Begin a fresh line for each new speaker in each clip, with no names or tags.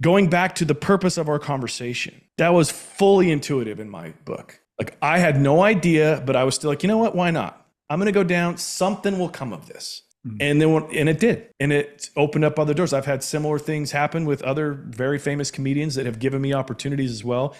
going back to the purpose of our conversation, that was fully intuitive in my book. Like I had no idea, but I was still like, you know what? Why not? I'm going to go down. Something will come of this. And it did. And it opened up other doors. I've had similar things happen with other very famous comedians that have given me opportunities as well.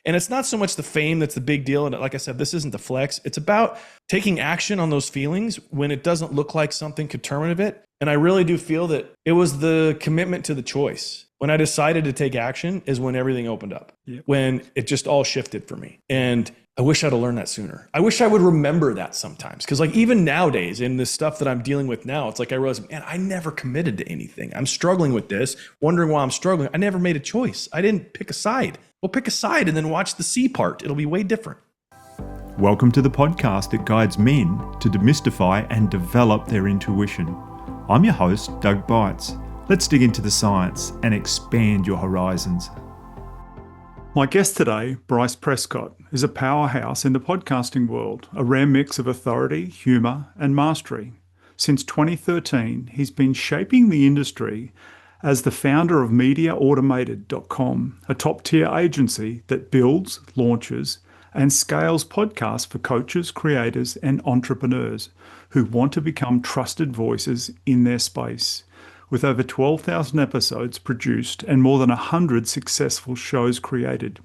And it's not so much the fame that's the big deal. And like I said, this isn't the flex. It's about taking action on those feelings when it doesn't look like something could turn of it. And I really do feel that it was the commitment to the choice. When I decided to take action is when everything opened up, when it just all shifted for me. And I wish I'd have learned that sooner. I wish I would remember that sometimes. Because like even nowadays in the stuff that I'm dealing with now, it's like I realize, man, I never committed to anything. I'm struggling with this, wondering why I'm struggling. I never made a choice. I didn't pick a side. Well, pick a side and then watch the C part. It'll be way different.
Welcome to the podcast that guides men to demystify and develop their intuition. I'm your host, Doug Bites. Let's dig into the science and expand your horizons. My guest today, Bryce Prescott, is a powerhouse in the podcasting world, a rare mix of authority, humour and mastery. Since 2013, he's been shaping the industry as the founder of MediaAutomated.com, a top-tier agency that builds, launches and scales podcasts for coaches, creators and entrepreneurs who want to become trusted voices in their space. With over 12,000 episodes produced and more than 100 successful shows created,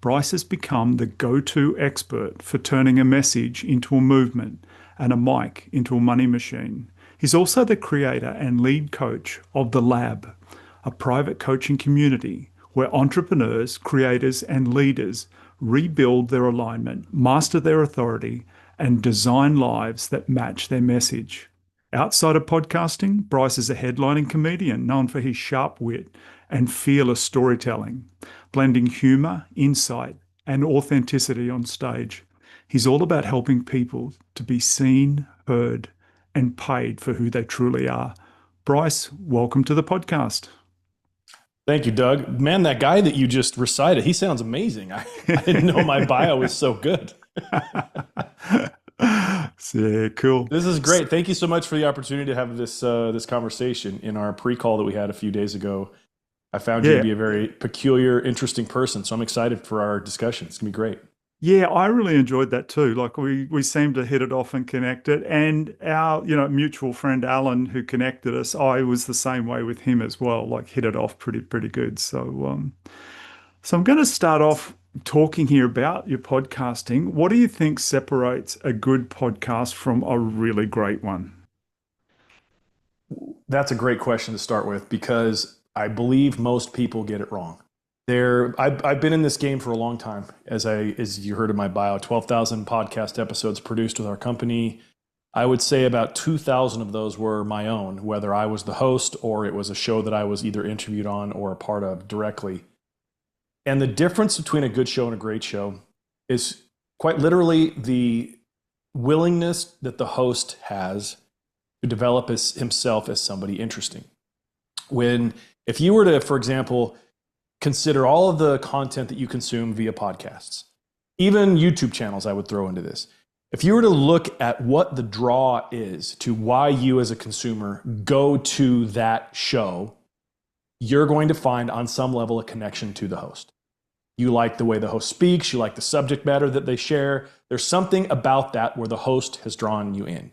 Bryce has become the go-to expert for turning a message into a movement and a mic into a money machine. He's also the creator and lead coach of The Lab, a private coaching community where entrepreneurs, creators, and leaders rebuild their alignment, master their authority, and design lives that match their message. Outside of podcasting, Bryce is a headlining comedian known for his sharp wit and fearless storytelling, blending humor, insight, and authenticity on stage. He's all about helping people to be seen, heard, and paid for who they truly are. Bryce, welcome to the podcast.
Thank you, Doug. Man, that guy that you just recited, he sounds amazing. I didn't know my bio was so good.
Yeah, cool.
This is great. Thank you so much for the opportunity to have this conversation. In our pre-call that we had a few days ago, I found you to be a very peculiar, interesting person. So I'm excited for our discussion. It's gonna be great.
Yeah, I really enjoyed that too. Like we seemed to hit it off and connect it. And our, mutual friend Alan who connected us, I was the same way with him as well. Like hit it off pretty good. So I'm going to start off talking here about your podcasting. What do you think separates a good podcast from a really great one?
That's a great question to start with because I believe most people get it wrong. I've been in this game for a long time. As you heard in my bio, 12,000 podcast episodes produced with our company. I would say about 2,000 of those were my own, whether I was the host or it was a show that I was either interviewed on or a part of directly. And the difference between a good show and a great show is quite literally the willingness that the host has to develop himself as somebody interesting. If you were to, for example, consider all of the content that you consume via podcasts, even YouTube channels, I would throw into this. If you were to look at what the draw is to why you as a consumer go to that show, you're going to find on some level a connection to the host. You like the way the host speaks, you like the subject matter that they share. There's something about that where the host has drawn you in.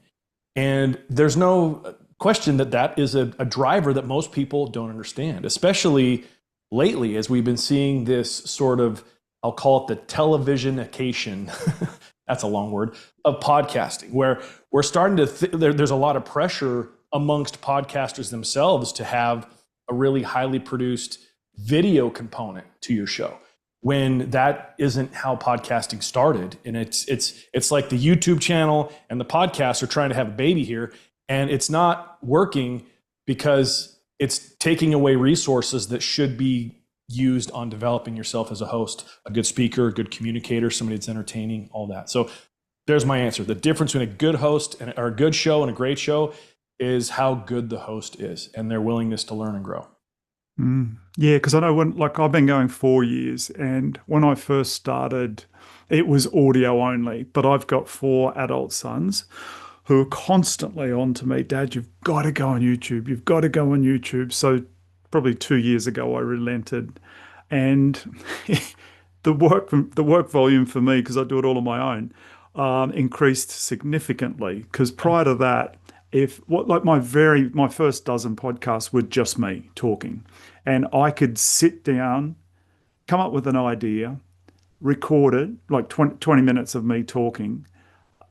And there's no question that is a driver that most people don't understand, especially lately as we've been seeing this sort of, I'll call it the televisionication, that's a long word, of podcasting, where we're starting to, there's a lot of pressure amongst podcasters themselves to have a really highly produced video component to your show, when that isn't how podcasting started. And it's like the YouTube channel and the podcast are trying to have a baby here, and it's not working because it's taking away resources that should be used on developing yourself as a host, a good speaker, a good communicator, somebody that's entertaining, all that. So there's my answer. The difference between a good host or a good show and a great show is how good the host is and their willingness to learn and grow.
Yeah, because I know I've been going 4 years, and when I first started, it was audio only, but I've got 4 adult sons who are constantly on to me, Dad, you've got to go on YouTube. You've got to go on YouTube. So
probably 2 years ago, I relented, and the work volume for me, because I do it all on my own, increased significantly. Because prior to that, if what like my first dozen podcasts were just me talking, and I could sit down, come up with an idea, record it, like 20 minutes of me talking,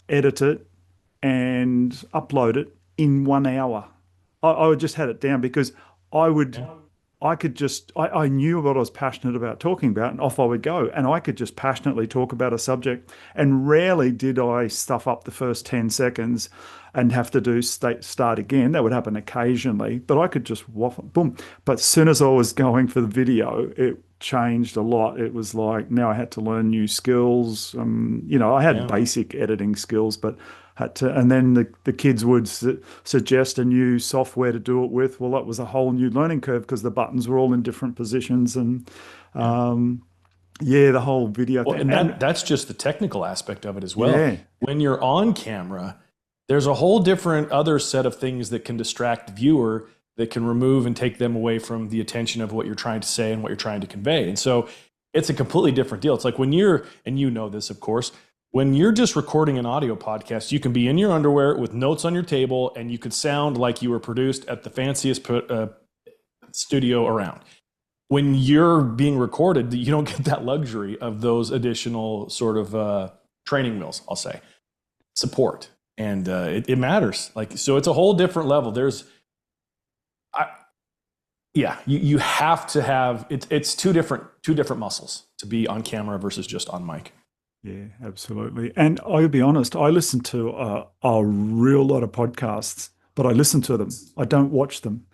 edit it, and upload it in 1 hour. I just had it down because I would,
Yeah.
I knew what I was passionate about talking about, and off I would go. And I could just passionately talk about a subject. And rarely did I stuff up the first 10 seconds and have to start again. That would happen occasionally, but I could just waffle, boom. But as soon as I was going for the video, it changed a lot. It was like now I had to learn new skills. I had
Yeah.
basic editing skills, but had to, and then the kids would suggest a new software to do it with. Well, that was a whole new learning curve because the buttons were all in different positions, and
Yeah.
yeah, the whole video
Well,
thing.
and
And
that's just the technical aspect of it as well.
yeah,
When you're on camera, there's a whole different other set of things that can distract the viewer, that can remove and take them away from the attention of what you're trying to say and what you're trying to convey. And so it's a completely different deal. It's like when you're, and you know this, of course, when you're just recording an audio podcast, you can be in your underwear with notes on your table and you could sound like you were produced at the fanciest studio around. When you're being recorded, you don't get that luxury of those additional sort of training wheels, I'll say, support. And it matters. Like, so it's a whole different level. You have to have, it's two different muscles to be on camera versus just on mic.
yeah, absolutely. And I'll be honest, I listen to a real lot of podcasts, but I listen to them. I don't watch them.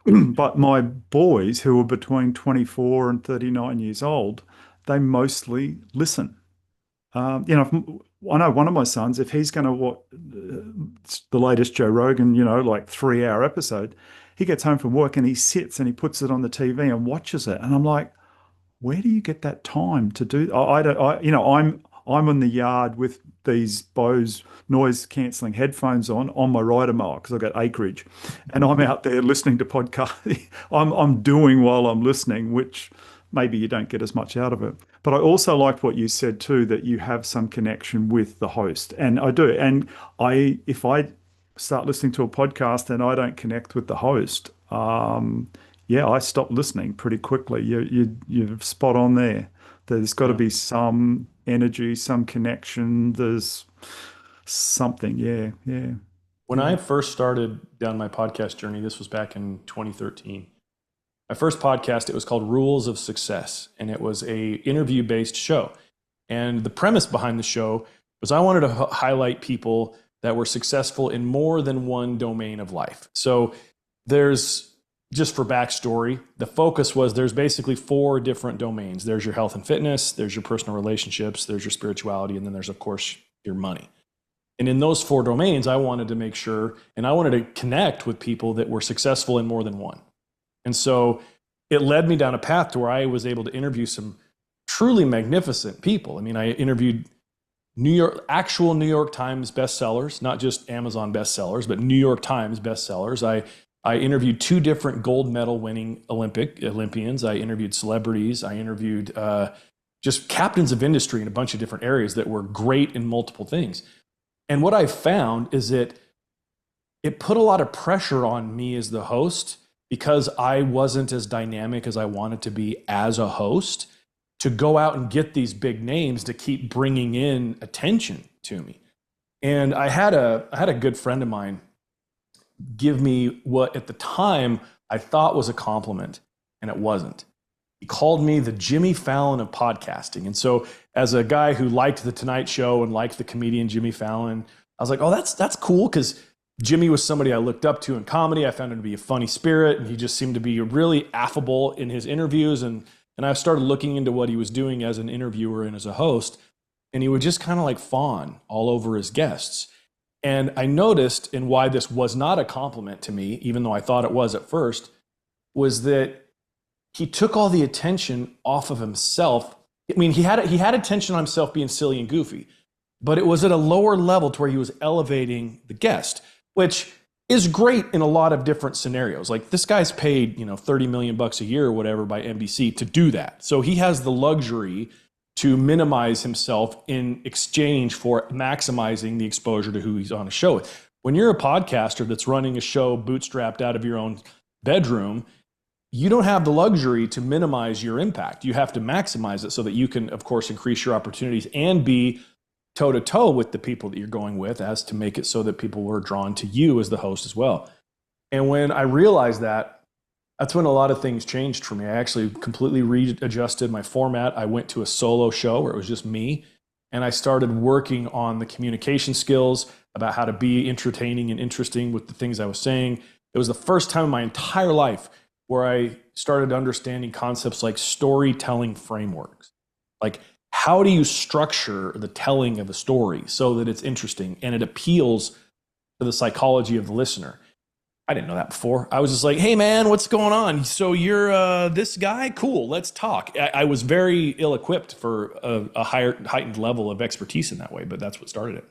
But my boys, who are between 24 and 39 years old, they mostly listen. I know one of my sons, if he's going to watch the latest Joe Rogan, like 3 hour episode, he gets home from work and he sits and he puts it on the TV and watches it. And I'm like, where do you get that time to do? I don't. I'm in the yard with these Bose noise cancelling headphones on my rider mower because I've got acreage, and I'm out there listening to podcasts. I'm doing while I'm listening, which maybe you don't get as much out of it. But I also liked what you said too, that you have some connection with the host, and I do. And if I start listening to a podcast and I don't connect with the host, yeah, I stop listening pretty quickly. You're spot on there. There's got to
Yeah.
be some energy, some connection. There's something. Yeah, yeah,
When
yeah.
I first started down my podcast journey, this was back in 2013. My first podcast, it was called Rules of Success, and it was a interview-based show. And the premise behind the show was I wanted to highlight people that were successful in more than one domain of life. So there's, just for backstory, the focus was there's basically 4 different domains. There's your health and fitness, there's your personal relationships, there's your spirituality, and then there's, of course, your money. And in those 4 domains, I wanted to make sure, and I wanted to connect with people that were successful in more than one. And so it led me down a path to where I was able to interview some truly magnificent people. I mean, I interviewed actual New York Times bestsellers, not just Amazon bestsellers, but New York Times bestsellers. I interviewed 2 different gold medal winning Olympians. I interviewed celebrities. I interviewed just captains of industry in a bunch of different areas that were great in multiple things. And what I found is that it put a lot of pressure on me as the host because I wasn't as dynamic as I wanted to be as a host to go out and get these big names to keep bringing in attention to me. And I had a good friend of mine give me what at the time I thought was a compliment, and it wasn't. He called me the Jimmy Fallon of podcasting. And so as a guy who liked the Tonight Show and liked the comedian Jimmy Fallon, I was like, oh, that's cool, because Jimmy was somebody I looked up to in comedy. I found him to be a funny spirit, and he just seemed to be really affable in his interviews. And I started looking into what he was doing as an interviewer and as a host, and he would just kind of like fawn all over his guests. And I noticed, and why this was not a compliment to me, even though I thought it was at first, was that he took all the attention off of himself. I mean, he had attention on himself being silly and goofy, but it was at a lower level to where he was elevating the guest, which is great in a lot of different scenarios. Like this guy's paid, $30 million a year or whatever by NBC to do that. So he has the luxury to minimize himself in exchange for maximizing the exposure to who he's on a show with. When you're a podcaster that's running a show bootstrapped out of your own bedroom, you don't have the luxury to minimize your impact. You have to maximize it so that you can, of course, increase your opportunities and be toe-to-toe with the people that you're going with, as to make it so that people were drawn to you as the host as well. And when I realized that, that's when a lot of things changed for me. I actually completely readjusted my format. I went to a solo show where it was just me, and I started working on the communication skills about how to be entertaining and interesting with the things I was saying. It was the first time in my entire life where I started understanding concepts like storytelling frameworks. Like, how do you structure the telling of a story so that it's interesting and it appeals to the psychology of the listener? I didn't know that before. I was just like, hey man, what's going on? So you're this guy? Cool, let's talk. I was very ill-equipped for a heightened level of expertise in that way, but that's what started it.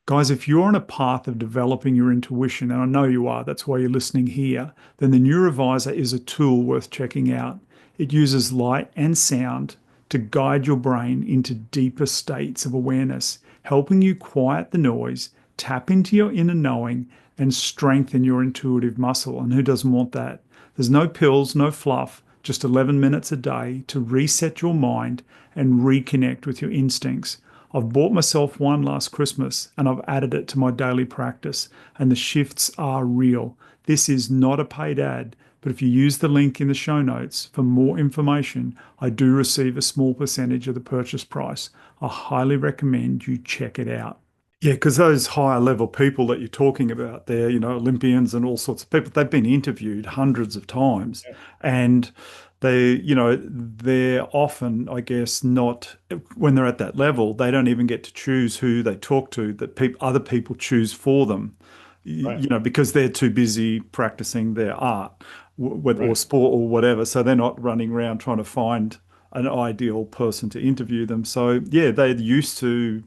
Guys, if you're on a path of developing your intuition, and I know you are, that's why you're listening here, then the Neurovisor is a tool worth checking out. It uses light and sound to guide your brain into deeper states of awareness, helping you quiet the noise, tap into your inner knowing, and strengthen your intuitive muscle. And who doesn't want that? There's no pills, no fluff, just 11 minutes a day to reset your mind and reconnect with your instincts. I've bought myself one last Christmas and I've added it to my daily practice, and the shifts are real. This is not a paid ad, but if you use the link in the show notes for more information, I do receive a small percentage of the purchase price. I highly recommend you check it out. Yeah, because those higher level people that you're talking about there, Olympians and all sorts of people, they've been interviewed hundreds of times. Yeah. And they're often, I guess, not, when they're at that level, they don't even get to choose who they talk to, that other people choose for them, right. Because they're too busy practicing their art, or sport or whatever. So they're not running around trying to find an ideal person to interview them. So yeah, they're used to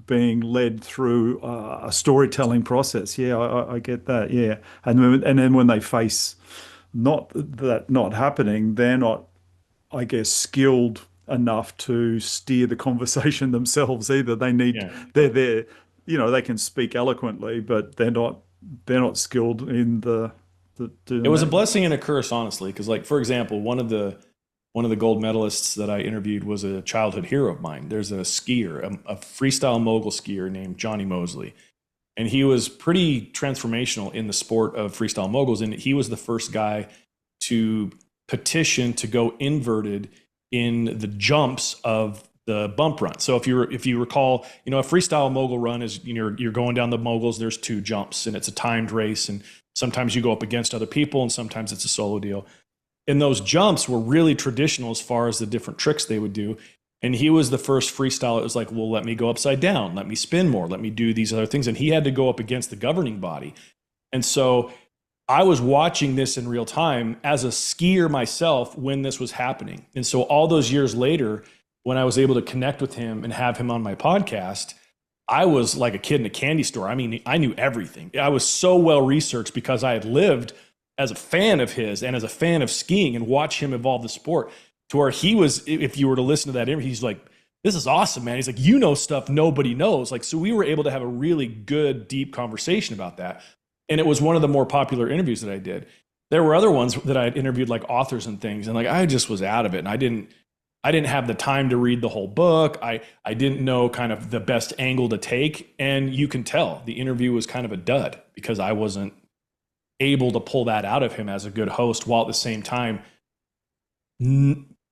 being led through a storytelling process. Yeah, I get that. Yeah, and then when they face not happening, they're not, I guess, skilled enough to steer the conversation themselves either. They need they're there. They can speak eloquently, but they're not skilled in the
it was a blessing and a curse, honestly, because, like, for example, one of the gold medalists that I interviewed was a childhood hero of mine. There's a skier, a freestyle mogul skier named Johnny Mosley. And he was pretty transformational in the sport of freestyle moguls. And he was the first guy to petition to go inverted in the jumps of the bump run. So if you recall, a freestyle mogul run is, you're going down the moguls, there's 2 jumps, and it's a timed race. And sometimes you go up against other people, and sometimes it's a solo deal. And those jumps were really traditional as far as the different tricks they would do. And he was the first freestyle. It was like, well, let me go upside down. Let me spin more. Let me do these other things. And he had to go up against the governing body. And so I was watching this in real time as a skier myself when this was happening. And so all those years later, when I was able to connect with him and have him on my podcast, I was like a kid in a candy store. I mean, I knew everything. I was so well researched because I had lived as a fan of his and as a fan of skiing and watch him evolve the sport to where he was, if you were to listen to that interview, he's like, this is awesome, man. He's like, stuff nobody knows. Like, so we were able to have a really good, deep conversation about that. And it was one of the more popular interviews that I did. There were other ones that I had interviewed, like authors and things. And like, I just was out of it. And I didn't have the time to read the whole book. I didn't know kind of the best angle to take. And you can tell the interview was kind of a dud because I wasn't able to pull that out of him as a good host, while at the same time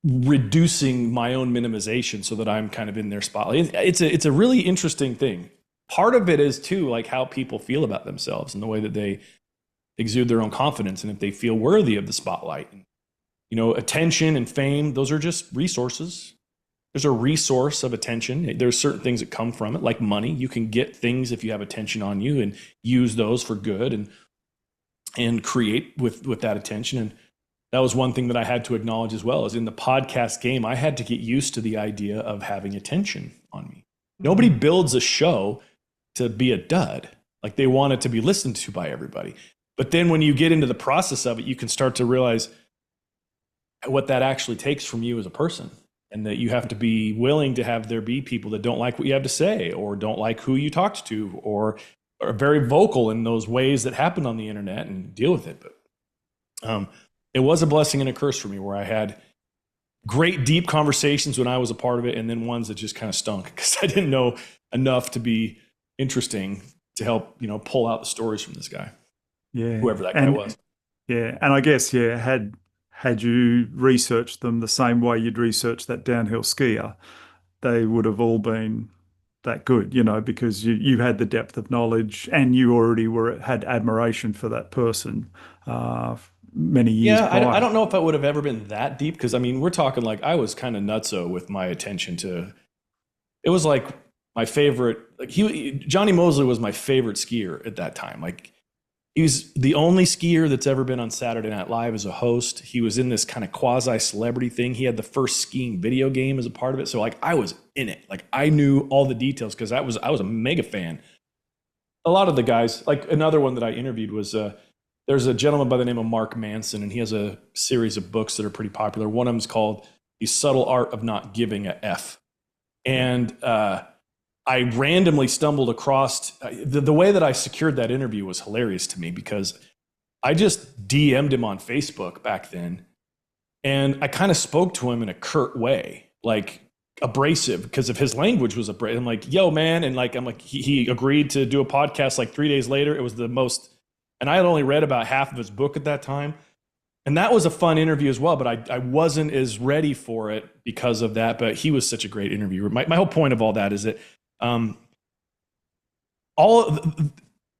reducing my own minimization so that I'm kind of in their spotlight. It's a really interesting thing. Part of it is too, like, how people feel about themselves and the way that they exude their own confidence, and if they feel worthy of the spotlight. Attention and fame, those are just resources. There's a resource of attention. There's certain things that come from it, like money. You can get things if you have attention on you and use those for good and create with that attention. And that was one thing that I had to acknowledge as well, is in the podcast game, I had to get used to the idea of having attention on me. Nobody builds a show to be a dud. Like they want it to be listened to by everybody. But then when you get into the process of it, you can start to realize what that actually takes from you as a person, and that you have to be willing to have there be people that don't like what you have to say, or don't like who you talked to, or are very vocal in those ways that happen on the internet, and deal with it. But it was a blessing and a curse for me, where I had great deep conversations when I was a part of it, and then ones that just kind of stunk because I didn't know enough to be interesting to help, pull out the stories from this guy,
Yeah.
whoever that guy was.
Yeah. And I guess, yeah, had you researched them the same way you'd researched that downhill skier, they would have all been that good, because you had the depth of knowledge and you already had admiration for that person many years
Yeah, I
prior.
don't know if I would have ever been that deep, because I mean, we're talking like I was kind of nutso with my attention to. It was like my favorite. Like Johnny Mosley was my favorite skier at that time. Like he's the only skier that's ever been on Saturday Night Live as a host. He was in this kind of quasi celebrity thing. He had the first skiing video game as a part of it. So like I was in it. Like I knew all the details because I was a mega fan. A lot of the guys, like another one that I interviewed was there's a gentleman by the name of Mark Manson, and he has a series of books that are pretty popular. One of them is called The Subtle Art of Not Giving a F. And I randomly stumbled across the way that I secured that interview was hilarious to me, because I just DM'd him on Facebook back then, and I kind of spoke to him in a curt way, like abrasive, because of his language was abrasive. I'm like, yo, man. And like, I'm like, he agreed to do a podcast like 3 days later. It was the most, and I had only read about half of his book at that time. And that was a fun interview as well, but I wasn't as ready for it because of that. But he was such a great interviewer. My whole point of all that is that all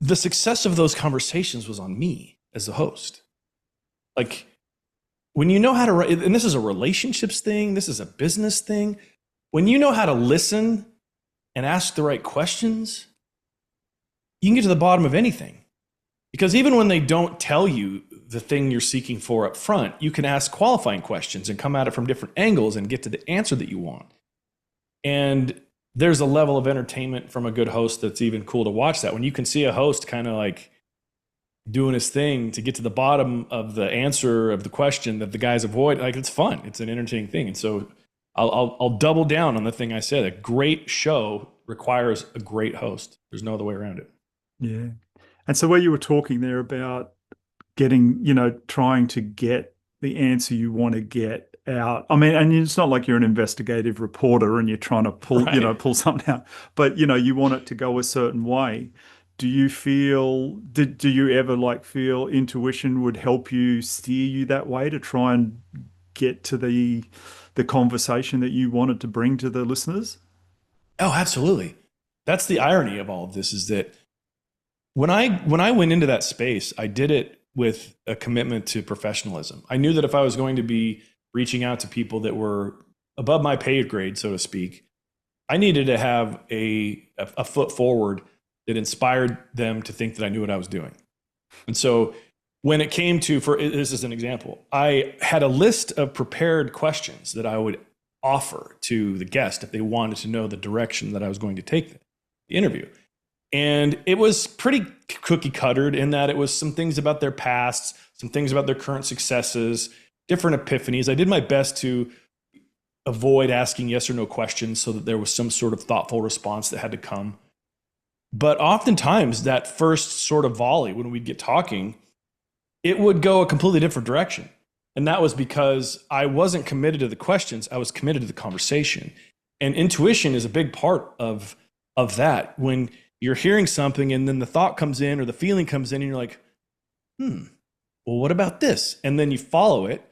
the success of those conversations was on me as the host. Like when you know how to write, and this is a relationships thing, this is a business thing. When you know how to listen and ask the right questions, you can get to the bottom of anything. Because even when they don't tell you the thing you're seeking for up front, you can ask qualifying questions and come at it from different angles and get to the answer that you want. And there's a level of entertainment from a good host that's even cool to watch that. When you can see a host kind of like doing his thing to get to the bottom of the answer of the question that the guys avoid, like it's fun. It's an entertaining thing. And so I'll double down on the thing I said. A great show requires a great host. There's no other way around it.
Yeah. And so where you were talking there about getting, trying to get the answer you want to get out. I mean, and it's not like you're an investigative reporter and you're trying to pull,
Right.
pull something out, but you want it to go a certain way. Do you ever like feel intuition would help you steer you that way to try and get to the conversation that you wanted to bring to the listeners?
Oh, absolutely. That's the irony of all of this, is that when I went into that space, I did it with a commitment to professionalism. I knew that if I was going to be reaching out to people that were above my pay grade, so to speak, I needed to have a foot forward that inspired them to think that I knew what I was doing. And so when it came to, for this is an example, I had a list of prepared questions that I would offer to the guest if they wanted to know the direction that I was going to take the interview. And it was pretty cookie cuttered in that it was some things about their pasts, some things about their current successes, different epiphanies. I did my best to avoid asking yes or no questions so that there was some sort of thoughtful response that had to come. But oftentimes that first sort of volley, when we'd get talking, it would go a completely different direction. And that was because I wasn't committed to the questions. I was committed to the conversation. And intuition is a big part of that. When you're hearing something and then the thought comes in or the feeling comes in and you're like, well, what about this? And then you follow it.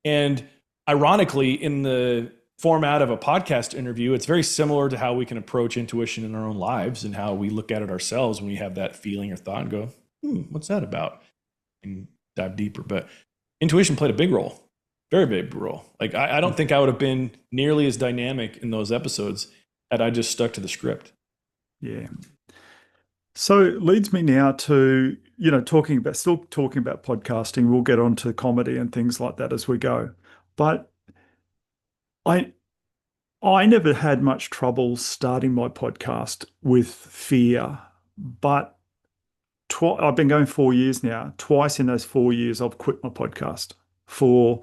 And ironically, in the format of a podcast interview, it's very similar to how we can approach intuition in our own lives and how we look at it ourselves when we have that feeling or thought and go, what's that about? And dive deeper. But intuition played a big role, very big role. Like I don't think I would have been nearly as dynamic in those episodes had I just stuck to the script.
Yeah. So it leads me now to, talking about podcasting. We'll get on to comedy and things like that as we go. But I never had much trouble starting my podcast with fear, but I've been going 4 years now. Twice in those 4 years, I've quit my podcast for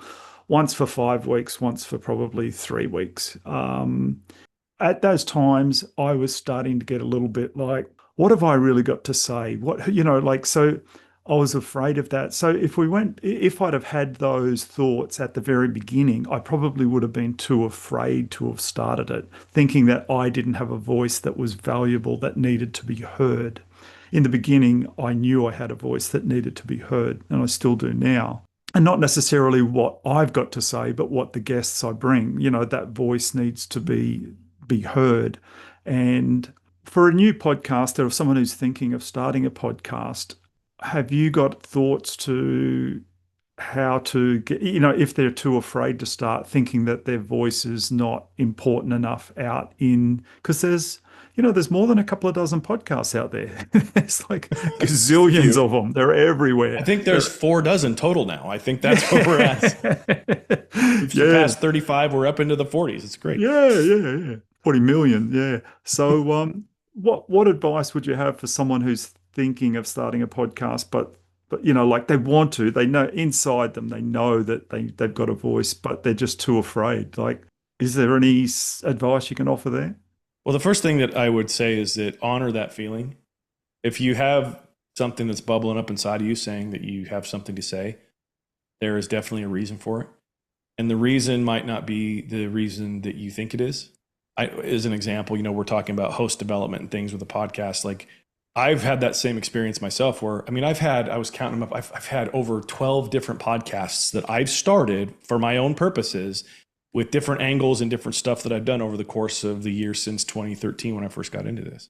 once for 5 weeks, once for probably 3 weeks. At those times, I was starting to get a little bit like, what have I really got to say? So I was afraid of that. So if I'd have had those thoughts at the very beginning, I probably would have been too afraid to have started it, thinking that I didn't have a voice that was valuable, that needed to be heard. In the beginning, I knew I had a voice that needed to be heard, and I still do now. And not necessarily what I've got to say, but what the guests I bring. That voice needs to be heard. And for a new podcaster or someone who's thinking of starting a podcast, have you got thoughts to how to get, if they're too afraid to start, thinking that their voice is not important enough out in, because there's more than a couple of dozen podcasts out there. There's like gazillions of them. They're everywhere.
I think there's 4 dozen total now. I think that's where we're at. We've surpassed 35. We're up into the 40s. It's great.
Yeah. 40 million. Yeah. So, what advice would you have for someone who's thinking of starting a podcast, but like they want to, they know inside them, they know that they've got a voice, but they're just too afraid. Like, is there any advice you can offer there?
Well, the first thing that I would say is that honor that feeling. If you have something that's bubbling up inside of you saying that you have something to say, there is definitely a reason for it. And the reason might not be the reason that you think it is. As an example, we're talking about host development and things with a podcast. Like, I've had that same experience myself where, I was counting them up. I've had over 12 different podcasts that I've started for my own purposes with different angles and different stuff that I've done over the course of the year since 2013 when I first got into this.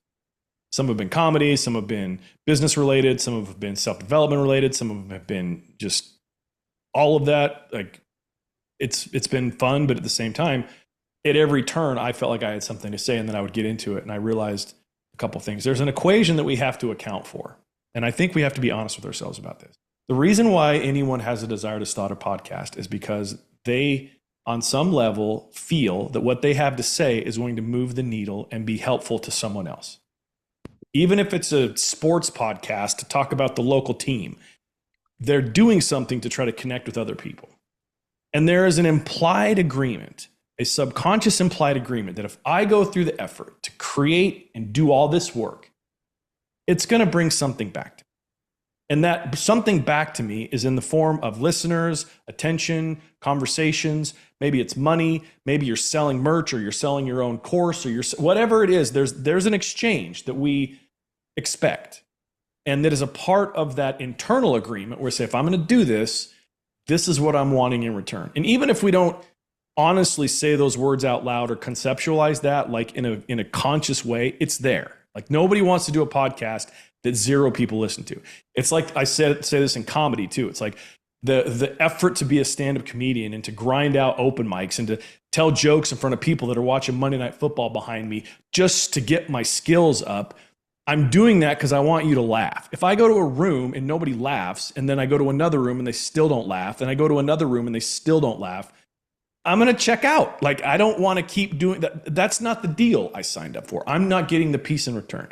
Some have been comedy, some have been business related, some have been self-development related, some of them have been just all of that. Like, it's been fun, but at the same time, at every turn, I felt like I had something to say, and then I would get into it. And I realized a couple things. There's an equation that we have to account for. And I think we have to be honest with ourselves about this. The reason why anyone has a desire to start a podcast is because they, on some level, feel that what they have to say is going to move the needle and be helpful to someone else. Even if it's a sports podcast to talk about the local team, they're doing something to try to connect with other people. And there is an implied agreement, a subconscious implied agreement that if I go through the effort to create and do all this work, it's going to bring something back to me. And that something back to me is in the form of listeners, attention, conversations. Maybe it's money. Maybe you're selling merch, or you're selling your own course, or whatever it is. There's an exchange that we expect. And that is a part of that internal agreement where we say, if I'm going to do this, this is what I'm wanting in return. And even if we don't honestly say those words out loud or conceptualize that like in a conscious way, it's there. Like, nobody wants to do a podcast that 0 people listen to. It's like I say this in comedy too. It's like the effort to be a stand-up comedian and to grind out open mics and to tell jokes in front of people that are watching Monday Night Football behind me just to get my skills up. I'm doing that because I want you to laugh. If I go to a room and nobody laughs, and then I go to another room and they still don't laugh, and I go to another room and they still don't laugh, I'm going to check out. Like, I don't want to keep doing that. That's not the deal I signed up for. I'm not getting the piece in return.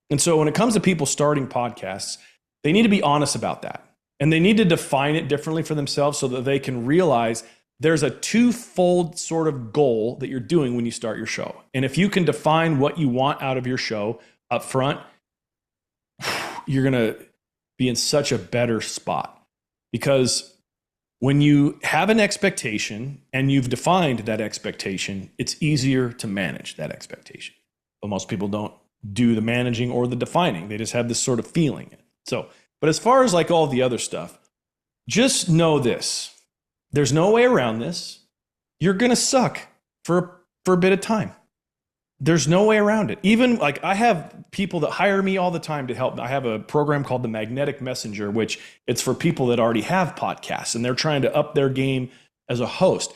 And so when it comes to people starting podcasts, they need to be honest about that. And they need to define it differently for themselves so that they can realize there's a twofold sort of goal that you're doing when you start your show. And if you can define what you want out of your show up front, you're going to be in such a better spot. Because when you have an expectation and you've defined that expectation, it's easier to manage that expectation. But most people don't do the managing or the defining. They just have this sort of feeling. So, but as far as like all the other stuff, just know this. There's no way around this. You're going to suck for a bit of time. There's no way around it. Even like I have people that hire me all the time to help. I have a program called the Magnetic Messenger, which it's for people that already have podcasts and they're trying to up their game as a host.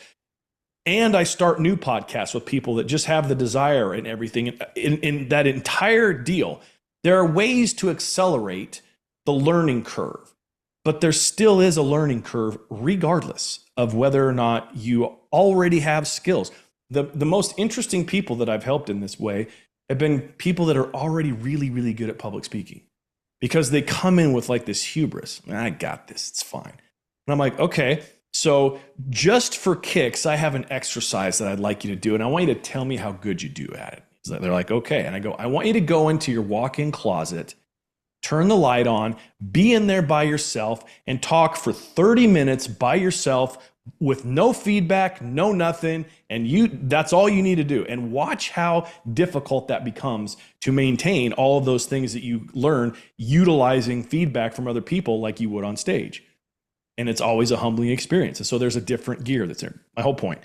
And I start new podcasts with people that just have the desire and everything. In that entire deal, there are ways to accelerate the learning curve, but there still is a learning curve regardless of whether or not you already have skills. The most interesting people that I've helped in this way have been people that are already really, really good at public speaking. because they come in with like this hubris. I got this. It's fine. And I'm like, okay, so just for kicks, I have an exercise that I'd like you to do. And I want you to tell me how good you do at it. So they're like, okay. And I go, I want you to go into your walk-in closet, turn the light on, be in there by yourself, and talk for 30 minutes by yourself with no feedback, no nothing. And that's all you need to do. And watch how difficult that becomes to maintain all of those things that you learn utilizing feedback from other people like you would on stage. And it's always a humbling experience. And so there's a different gear that's there. My whole point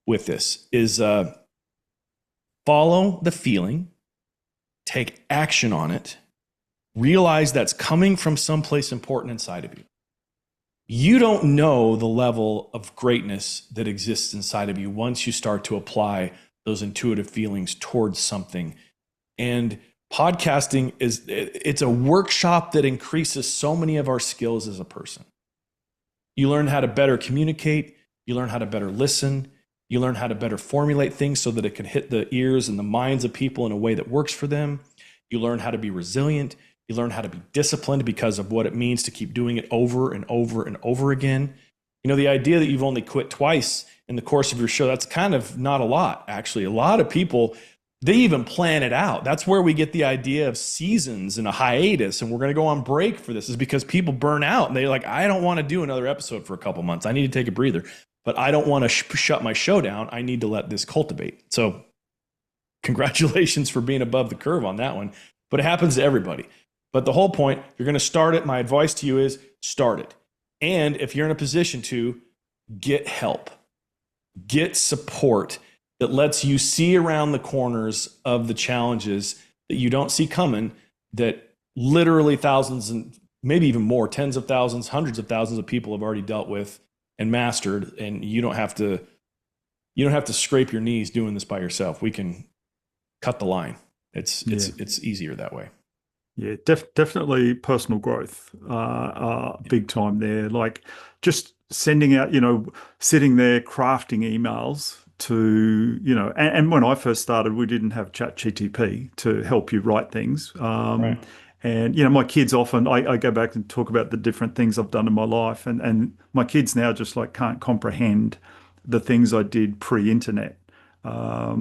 with this is follow the feeling, take action on it, realize that's coming from someplace important inside of you. You don't know the level of greatness that exists inside of you once you start to apply those intuitive feelings towards something. And podcasting it's a workshop that increases so many of our skills as a person. You learn how to better communicate. You learn how to better listen. You learn how to better formulate things so that it can hit the ears and the minds of people in a way that works for them. You learn how to be resilient. You learn how to be disciplined because of what it means to keep doing it over and over and over again. You know, the idea that you've only quit twice in the course of your show, that's kind of not a lot, actually. A lot of people, they even plan it out. That's where we get the idea of seasons and a hiatus, and we're going to go on break for this, is because people burn out and they're like, I don't want to do another episode for a couple months. I need to take a breather, but I don't want to shut my show down. I need to let this cultivate. So congratulations for being above the curve on that one, but it happens to everybody. But the whole point, you're going to start it. My advice to you is start it. And if you're in a position to, get help, get support that lets you see around the corners of the challenges that you don't see coming, that literally thousands and maybe even more, tens of thousands, hundreds of thousands of people have already dealt with and mastered. And you don't have to scrape your knees doing this by yourself. We can cut the line. It's easier that way.
Yeah, definitely personal growth, big time there. Like just sending out, sitting there crafting emails to, and when I first started, we didn't have ChatGPT to help you write things.
Right.
And, my kids often, I go back and talk about the different things I've done in my life. And my kids now just like can't comprehend the things I did pre-internet. I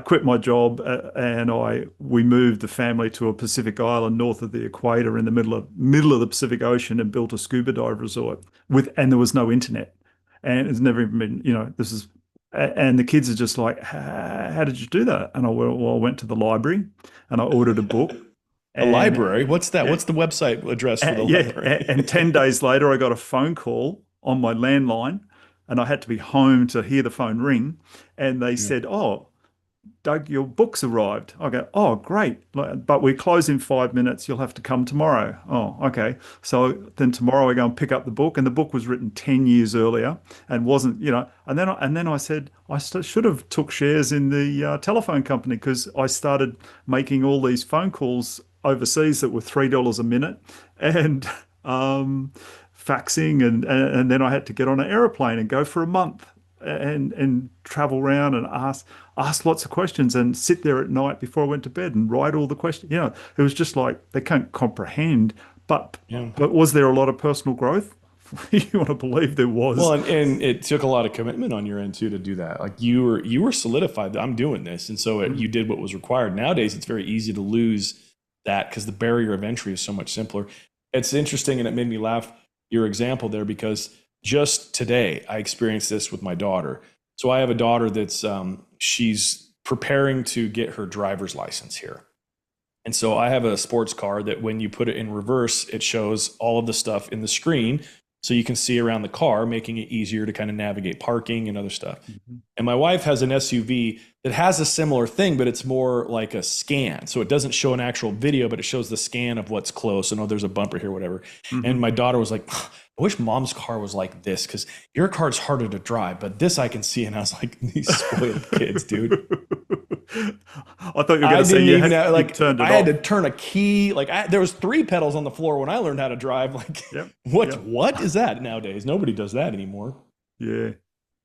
quit my job and we moved the family to a Pacific island north of the equator in the middle of the Pacific Ocean and built a scuba dive resort and there was no internet, and it's never even been, and the kids are just like, how did you do that? And I went to the library and I ordered a book.
A library? What's that? Yeah. What's the website address for the library?
And 10 days later, I got a phone call on my landline. And I had to be home to hear the phone ring. And they said, oh, Doug, your book's arrived. I go, oh, great. But we close in 5 minutes. You'll have to come tomorrow. Oh, okay. So then tomorrow I go and pick up the book. And the book was written 10 years earlier and wasn't, and then I said, I should have took shares in the telephone company, because I started making all these phone calls overseas that were $3 a minute. And, faxing, and then I had to get on an airplane and go for a month and travel around and ask lots of questions and sit there at night before I went to bed and write all the questions. It was just like they can't comprehend. But was there a lot of personal growth? You want to believe there was.
Well, and it took a lot of commitment on your end too to do that. Like you were solidified that I'm doing this, and so you did what was required. Nowadays, it's very easy to lose that because the barrier of entry is so much simpler. It's interesting, and it made me laugh, your example there, because just today I experienced this with my daughter. So I have a daughter that's she's preparing to get her driver's license here. And so I have a sports car that when you put it in reverse, it shows all of the stuff in the screen so you can see around the car, making it easier to kind of navigate parking and other stuff. Mm-hmm. And my wife has an SUV that has a similar thing, but it's more like a scan. So it doesn't show an actual video, but it shows the scan of what's close. And there's a bumper here, whatever. Mm-hmm. And my daughter was like, I wish mom's car was like this, because your car's harder to drive, but this I can see. And I was like, these spoiled kids, dude.
I thought you were going to say you turned it off.
I had to turn a key. There was 3 pedals on the floor when I learned how to drive. What is that nowadays? Nobody does that anymore.
Yeah.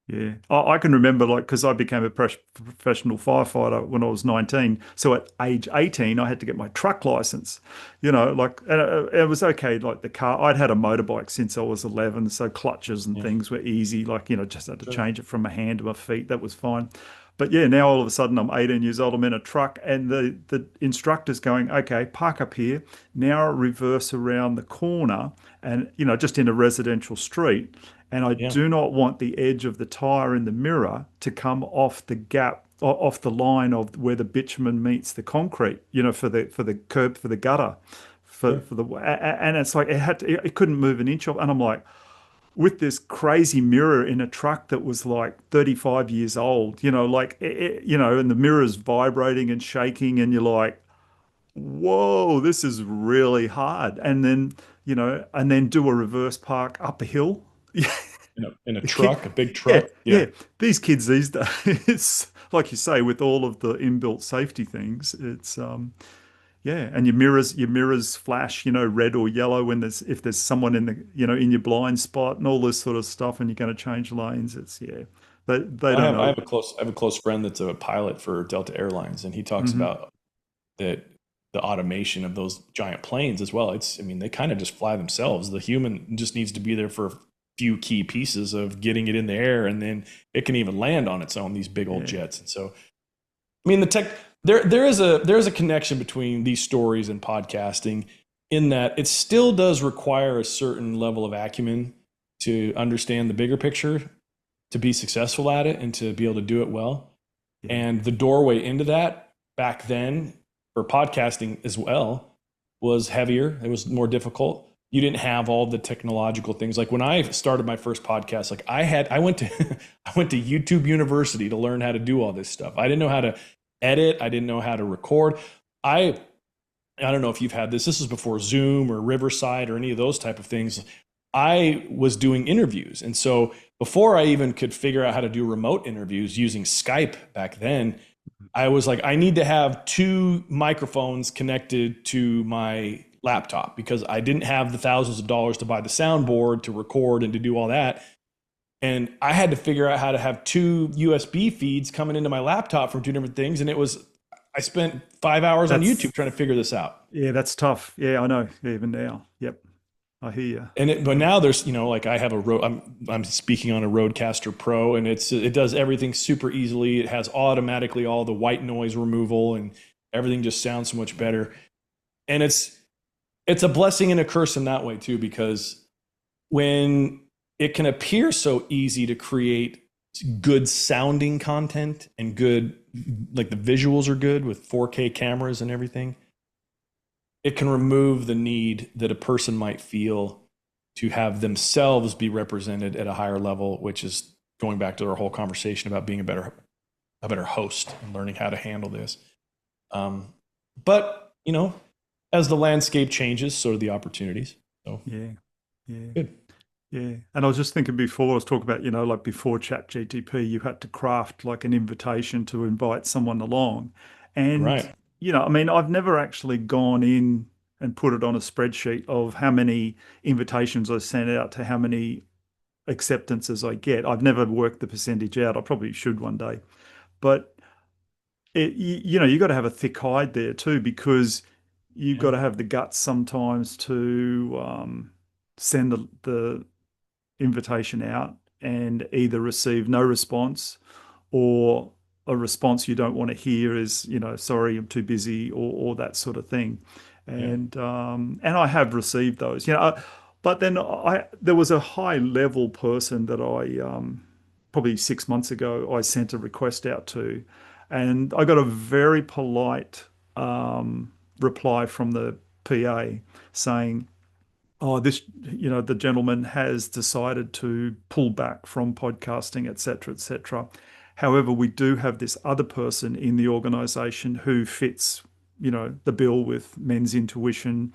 Yeah, I can remember like because I became a professional firefighter when I was 19. So at age 18, I had to get my truck license. Like it was okay. Like the car, I'd had a motorbike since I was 11, so clutches and
Yeah,
things were easy. Like just had to
sure.
change it from my hand to my feet. That was fine. But yeah, now all of a sudden I'm 18 years old. I'm in a truck, and the instructor's going, okay, park up here. Now reverse around the corner, and just in a residential street, and I
Yeah,
do not want the edge of the tire in the mirror to come off the gap, off the line of where the bitumen meets the concrete, for the curb, for the gutter,
sure.
and it's like it couldn't move an inch off, and I'm like, with this crazy mirror in a truck that was like 35 years old, like and the mirror's vibrating and shaking, and you're like, whoa, this is really hard, and then do a reverse park up a hill.
In a
The kid,
truck, a big
yeah,
truck. Yeah.
yeah. These kids these days, like you say, with all of the inbuilt safety things, it's yeah, and your mirrors flash, red or yellow when if there's someone in the in your blind spot and all this sort of stuff, and you're going to change lanes. It's yeah, they
Well,
don't know.
I have a close friend that's a pilot for Delta Airlines, and he talks
Hmm.
about that the automation of those giant planes as well. I mean, they kind of just fly themselves. The human just needs to be there for a few key pieces of getting it in the air, and then it can even land on its own, these big old
Yeah,
jets. And so, I mean, there is a connection between these stories and podcasting in that it still does require a certain level of acumen to understand the bigger picture, to be successful at it and to be able to do it well.
yeah,
And the doorway into that back then for podcasting as well was heavier. It was more difficult. You didn't have all the technological things. Like when I started my first podcast, like I went to I went to YouTube University to learn how to do all this stuff. I didn't know how to edit. I didn't know how to record. I I don't know if you've had this. This is before Zoom or Riverside or any of those type of things. I was doing interviews. And so before I even could figure out how to do remote interviews using Skype back then, I was like, I need to have two microphones connected to my laptop because I didn't have the thousands of dollars to buy the soundboard to record and to do all that. And I had to figure out how to have two USB feeds coming into my laptop from two different things. And I spent 5 hours on
that's
YouTube trying to figure this out.
yeah, that's tough. Yeah, I know. Even now, yep, I hear you.
But now there's, like I have I'm speaking on a Rodecaster Pro, and it does everything super easily. It has automatically all the white noise removal, and everything just sounds so much better. And it's a blessing and a curse in that way too, because when it can appear so easy to create good sounding content and good, like the visuals are good with 4K cameras and everything, it can remove the need that a person might feel to have themselves be represented at a higher level, which is going back to our whole conversation about being a better host and learning how to handle this. But as the landscape changes, so do the opportunities. So
Yeah, yeah.
good,
Yeah, and I was just thinking before I was talking about, like before ChatGTP, you had to craft like an invitation to invite someone along. And,
right?
I mean, I've never actually gone in and put it on a spreadsheet of how many invitations I sent out to how many acceptances I get. I've never worked the percentage out. I probably should one day. But you got to have a thick hide there too, because you've
Yeah,
got to have the guts sometimes to send the invitation out and either receive no response, or a response you don't want to hear is, sorry, I'm too busy, or that sort of thing.
yeah,
And I have received those, but then there was a high level person that I probably 6 months ago I sent a request out to, and I got a very polite reply from the PA saying, oh, this, the gentleman has decided to pull back from podcasting, et cetera, et cetera. However, we do have this other person in the organization who fits, the bill with men's intuition.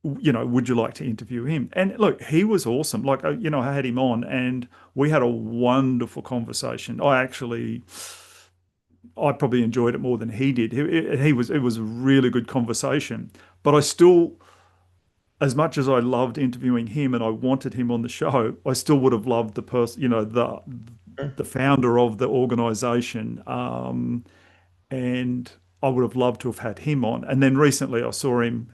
Would you like to interview him? And look, he was awesome. Like, I had him on and we had a wonderful conversation. I probably enjoyed it more than he did. It was a really good conversation, but I still, as much as I loved interviewing him and I wanted him on the show, I still would have loved the person,
Sure.
the founder of the organization. And I would have loved to have had him on. And then recently I saw him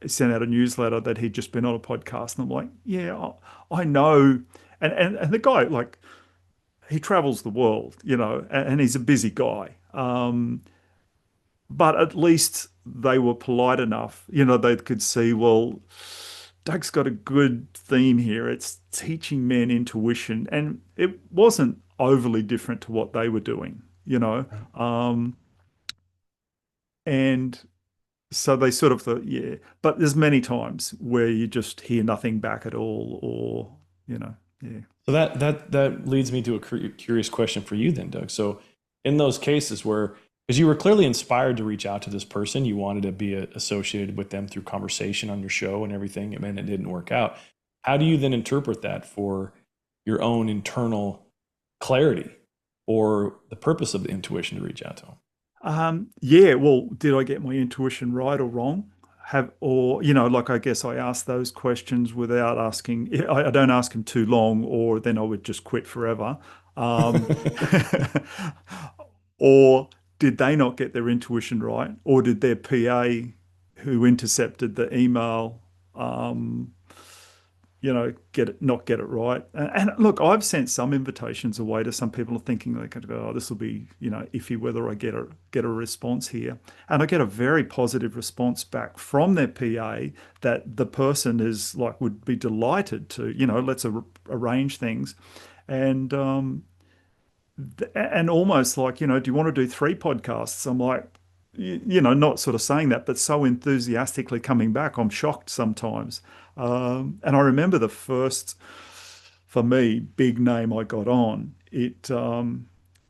send out a newsletter that he'd just been on a podcast. And I'm like, yeah, I know. And the guy, like, he travels the world, and he's a busy guy. But at least they were polite enough, they could see, well, Doug's got a good theme here. It's teaching men intuition. And it wasn't overly different to what they were doing, you know.
Right.
Um, and so they sort of thought, yeah. But there's many times where you just hear nothing back at all, or, yeah.
So that leads me to a curious question for you then, Doug. So in those cases where, because you were clearly inspired to reach out to this person, you wanted to be associated with them through conversation on your show and everything, and then it didn't work out. How do you then interpret that for your own internal clarity or the purpose of the intuition to reach out to them?
Yeah, well, did I get my intuition right or wrong? Or, like I guess I ask those questions without asking, I don't ask them too long, or then I would just quit forever. Um, or did they not get their intuition right? Or did their PA who intercepted the email, um, not get it right. And look, I've sent some invitations away to some people thinking they could go, oh, this will be, iffy whether I get a response here. And I get a very positive response back from their PA that the person is like would be delighted to, let's arrange things. And and almost like, do you want to do three podcasts? I'm like, not sort of saying that, but so enthusiastically coming back, I'm shocked sometimes. And I remember the first, for me, big name I got on.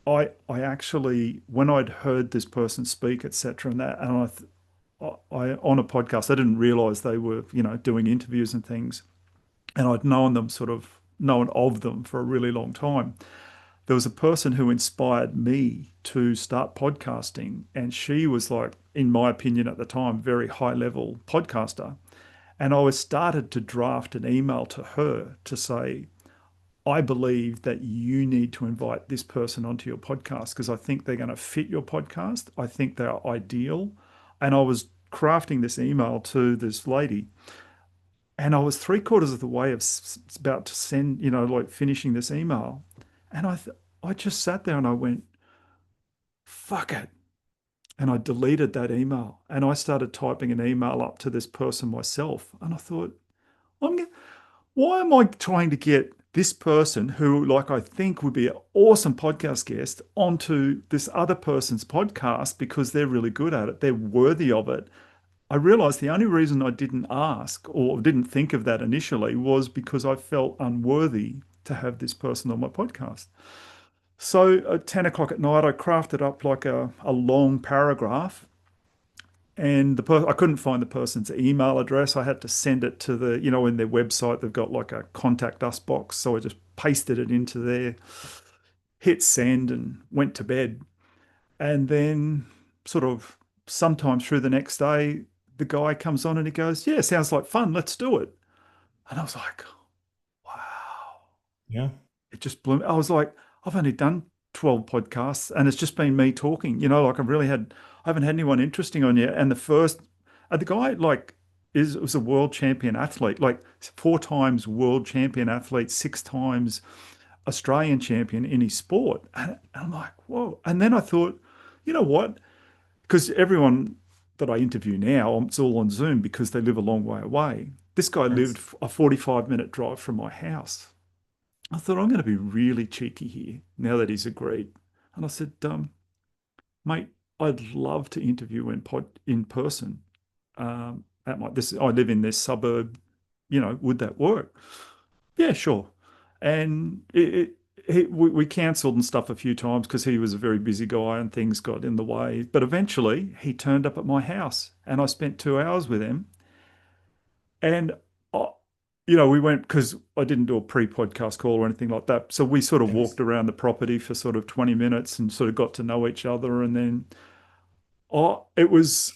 I actually, when I'd heard this person speak, etc., and that, and I on a podcast, I didn't realize they were, doing interviews and things, and I'd known of them for a really long time. There was a person who inspired me to start podcasting, and she was like, in my opinion at the time, very high level podcaster. And I was started to draft an email to her to say, I believe that you need to invite this person onto your podcast because I think they're going to fit your podcast. I think they're ideal. And I was crafting this email to this lady, and I was three-quarters of the way of about to send, like finishing this email. And I just sat there and I went, fuck it. And I deleted that email and I started typing an email up to this person myself. And I thought, I'm, why am I trying to get this person who, like, I think would be an awesome podcast guest onto this other person's podcast because they're really good at it? They're worthy of it. I realized the only reason I didn't ask or didn't think of that initially was because I felt unworthy to have this person on my podcast. So at 10 o'clock at night, I crafted up like a long paragraph, and I couldn't find the person's email address. I had to send it to in their website, they've got like a contact us box. So I just pasted it into there, hit send, and went to bed. And then sort of sometime through the next day, the guy comes on and he goes, yeah, sounds like fun. Let's do it. And I was like, wow.
Yeah.
It just blew me. I was like, I've only done 12 podcasts and it's just been me talking, like I haven't had anyone interesting on yet. And the guy like was a world champion athlete, like four times world champion athlete, six times Australian champion in his sport. And I'm like, whoa. And then I thought, you know what? Because everyone that I interview now, it's all on Zoom because they live a long way away. This guy lived a 45-minute drive from my house. I thought, I'm going to be really cheeky here now that he's agreed. And I said, mate, I'd love to interview in person. At I live in this suburb. Would that work? Yeah, sure. And we cancelled and stuff a few times because he was a very busy guy and things got in the way. But eventually, he turned up at my house, and I spent 2 hours with him. And we went because I didn't do a pre-podcast call or anything like that. So we sort of
Yes.
walked around the property for sort of 20 minutes and sort of got to know each other. And then it was,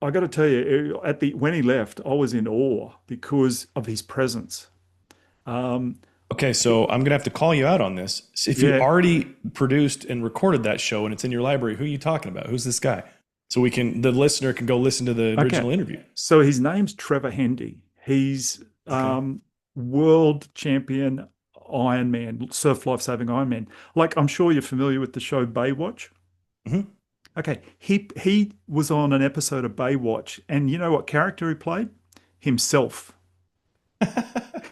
I got to tell you, when he left, I was in awe because of his presence.
Okay, so I'm gonna have to call you out on this. So if you
Yeah.
already produced and recorded that show and it's in your library, who are you talking about? Who's this guy? So the listener can go listen to the
Okay.
original interview.
So his name's Trevor Hendy. He's
Okay.
world champion Ironman, surf life-saving Ironman. Like, I'm sure you're familiar with the show Baywatch.
Hmm.
Okay. He was on an episode of Baywatch, and you know what character he played? Himself.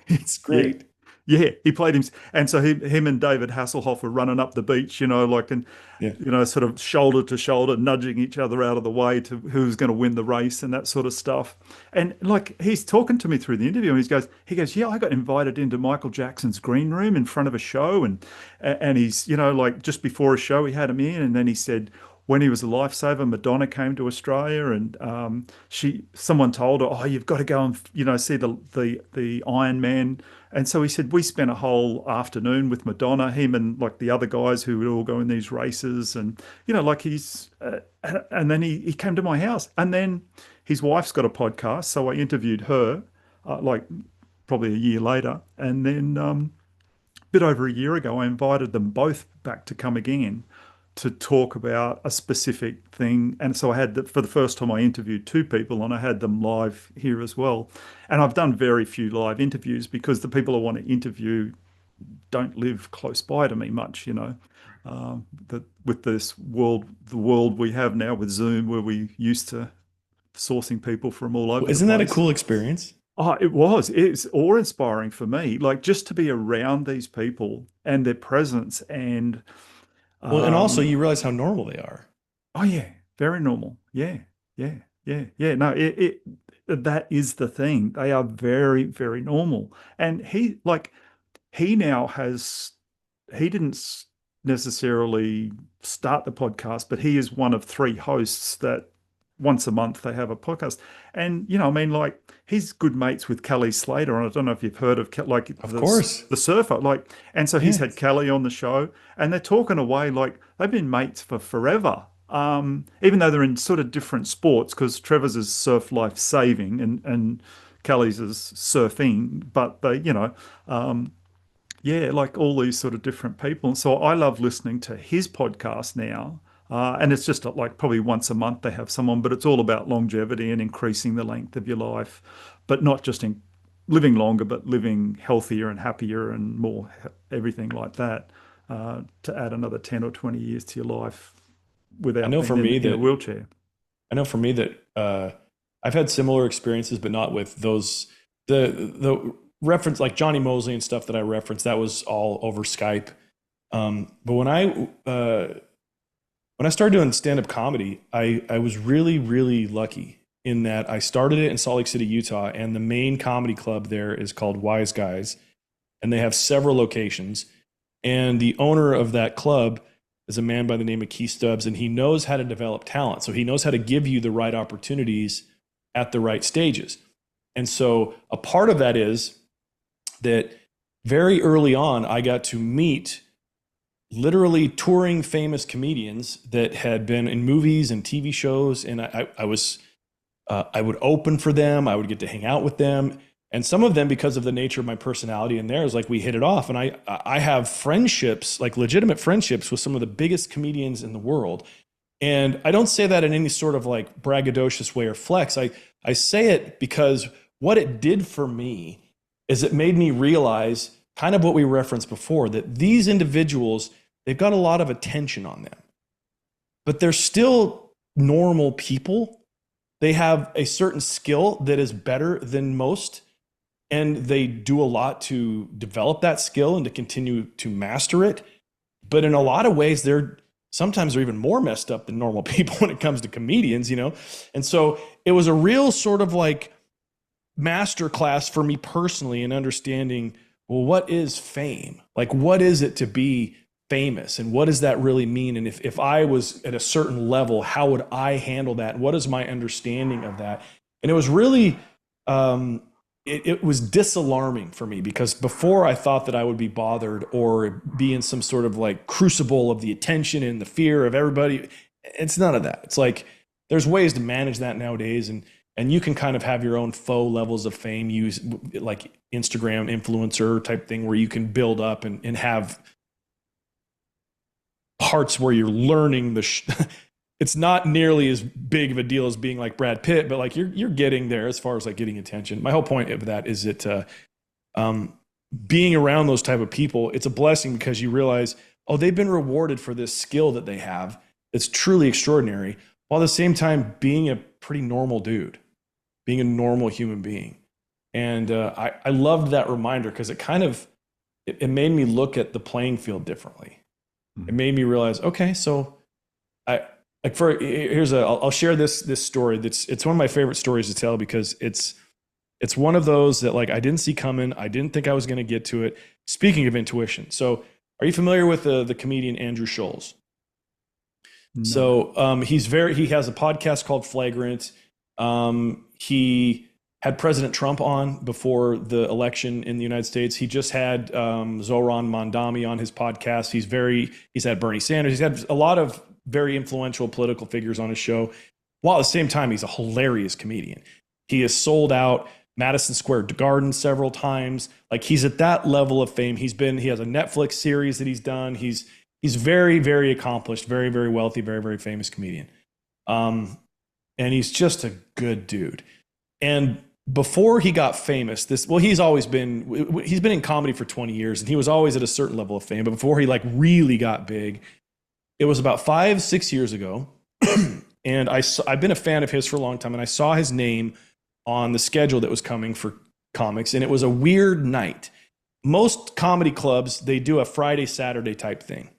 It's
Yeah.
great.
Yeah, he played him, and so him and David Hasselhoff were running up the beach, like, and
Yeah.
sort of shoulder to shoulder, nudging each other out of the way to who's going to win the race and that sort of stuff. And like, he's talking to me through the interview, and he goes, yeah, I got invited into Michael Jackson's green room in front of a show, and he's, like, just before a show, he had him in, and then he said, when he was a lifesaver, Madonna came to Australia, and someone told her, "Oh, you've got to go and see the Iron Man." And so he said, we spent a whole afternoon with Madonna, him and like the other guys who would all go in these races, and like and then he came to my house, and then his wife's got a podcast, so I interviewed her, like probably a year later, and then bit over a year ago, I invited them both back to come again to talk about a specific thing. And so I had, for the first time, I interviewed two people, and I had them live here as well. And I've done very few live interviews because the people I want to interview don't live close by to me much, that with this world, the world we have now with Zoom, where we used to sourcing people from all over
Well,
the
isn't that a
place.
cool experience?
Oh, it was. It's awe-inspiring for me. Like, just to be around these people and their presence, and
Well, and also
um,
you realize how normal they are.
oh yeah, very normal. Yeah, yeah, yeah, yeah. No, it that is the thing. They are very, very normal. And he now has he didn't necessarily start the podcast, but he is one of three hosts that once a month they have a podcast. And I mean, like, he's good mates with Kelly Slater, and I don't know if you've heard of like
Of
the
course.
the surfer, like, and so he's
Yeah.
had Kelly on the show, and they're talking away like they've been mates for forever. Even though they're in sort of different sports, because Trevor's is surf life saving, and Kelly's is surfing, but they, um, yeah, like all these sort of different people. And so I love listening to his podcast now. And it's just like probably once a month they have someone, but it's all about longevity and increasing the length of your life, but not just in living longer, but living healthier and happier and more everything like that, to add another 10 or 20 years to your life
I
without
know
being
for me
in a
that
wheelchair.
I know for me that I've had similar experiences, but not with those the reference like Johnny Mosley and stuff that I referenced. That was all over Skype. But when I started doing stand up comedy, I was really really lucky in that I started it in Salt Lake City, Utah, and the main comedy club there is called Wise Guys, and they have several locations. And the owner of that club is a man by the name of Keith Stubbs, and he knows how to develop talent. So he knows how to give you the right opportunities at the right stages. And so a part of that is that very early on, I got to meet literally touring famous comedians that had been in movies and TV shows, and I would open for them. I would get to hang out with them. And some of them, because of the nature of my personality and theirs, like we hit it off. And I have friendships, like legitimate friendships with some of the biggest comedians in the world. And I don't say that in any sort of like braggadocious way or flex. I say it because what it did for me is it made me realize kind of what we referenced before, that these individuals, they've got a lot of attention on them, but they're still normal people. They have a certain skill that is better than most, and they do a lot to develop that skill and to continue to master it. But in a lot of ways, sometimes they're even more messed up than normal people when it comes to comedians, And so it was a real sort of like master class for me personally in understanding, well, what is fame? Like, what is it to be famous, and what does that really mean? And if I was at a certain level, how would I handle that? What is my understanding of that? And it was really, it was disalarming for me, because before I thought that I would be bothered or be in some sort of like crucible of the attention and the fear of everybody. It's none of that. It's like there's ways to manage that nowadays. And And you can kind of have your own faux levels of fame, use like Instagram influencer type thing where you can build up and have parts where you're learning it's not nearly as big of a deal as being like Brad Pitt, but like you're getting there as far as like getting attention. My whole point of that is that being around those type of people, it's a blessing because you realize, oh, they've been rewarded for this skill that they have. It's truly extraordinary, while at the same time being a pretty normal dude, being a normal human being. And I loved that reminder because it kind of, it made me look at the playing field differently. It made me realize, okay, so I'll share this story. It's one of my favorite stories to tell because it's one of those that like I didn't see coming. I didn't think I was going to get to it. Speaking of intuition, so are you familiar with the comedian Andrew Scholes? No. So he has a podcast called Flagrant. He had President Trump on before the election in the United States. He just had Zohran Mamdani on his podcast. He's had Bernie Sanders. He's had a lot of very influential political figures on his show, while at the same time, he's a hilarious comedian. He has sold out Madison Square Garden several times. Like he's at that level of fame. He has a Netflix series that he's done. He's very, very accomplished, very, very wealthy, very, very famous comedian. And he's just a good dude. And before he got famous, he's been in comedy for 20 years and he was always at a certain level of fame. But before he like really got big, it was about 5-6 years ago. And I've been a fan of his for a long time. And I saw his name on the schedule that was coming for comics. And it was a weird night. Most comedy clubs, they do a Friday, Saturday type thing.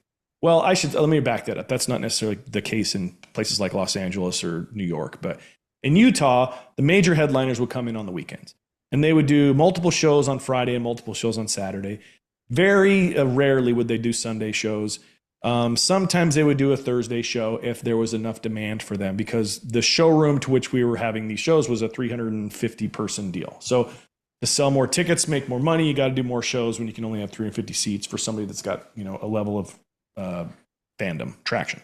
Well, let me back that up. That's not necessarily the case in places like Los Angeles or New York, but in Utah, the major headliners would come in on the weekends and they would do multiple shows on Friday and multiple shows on Saturday. Very rarely would they do Sunday shows. Sometimes they would do a Thursday show if there was enough demand for them, because the showroom to which we were having these shows was a 350 person deal. So to sell more tickets, make more money, you got to do more shows when you can only have 350 seats for somebody that's got, a level of fandom traction.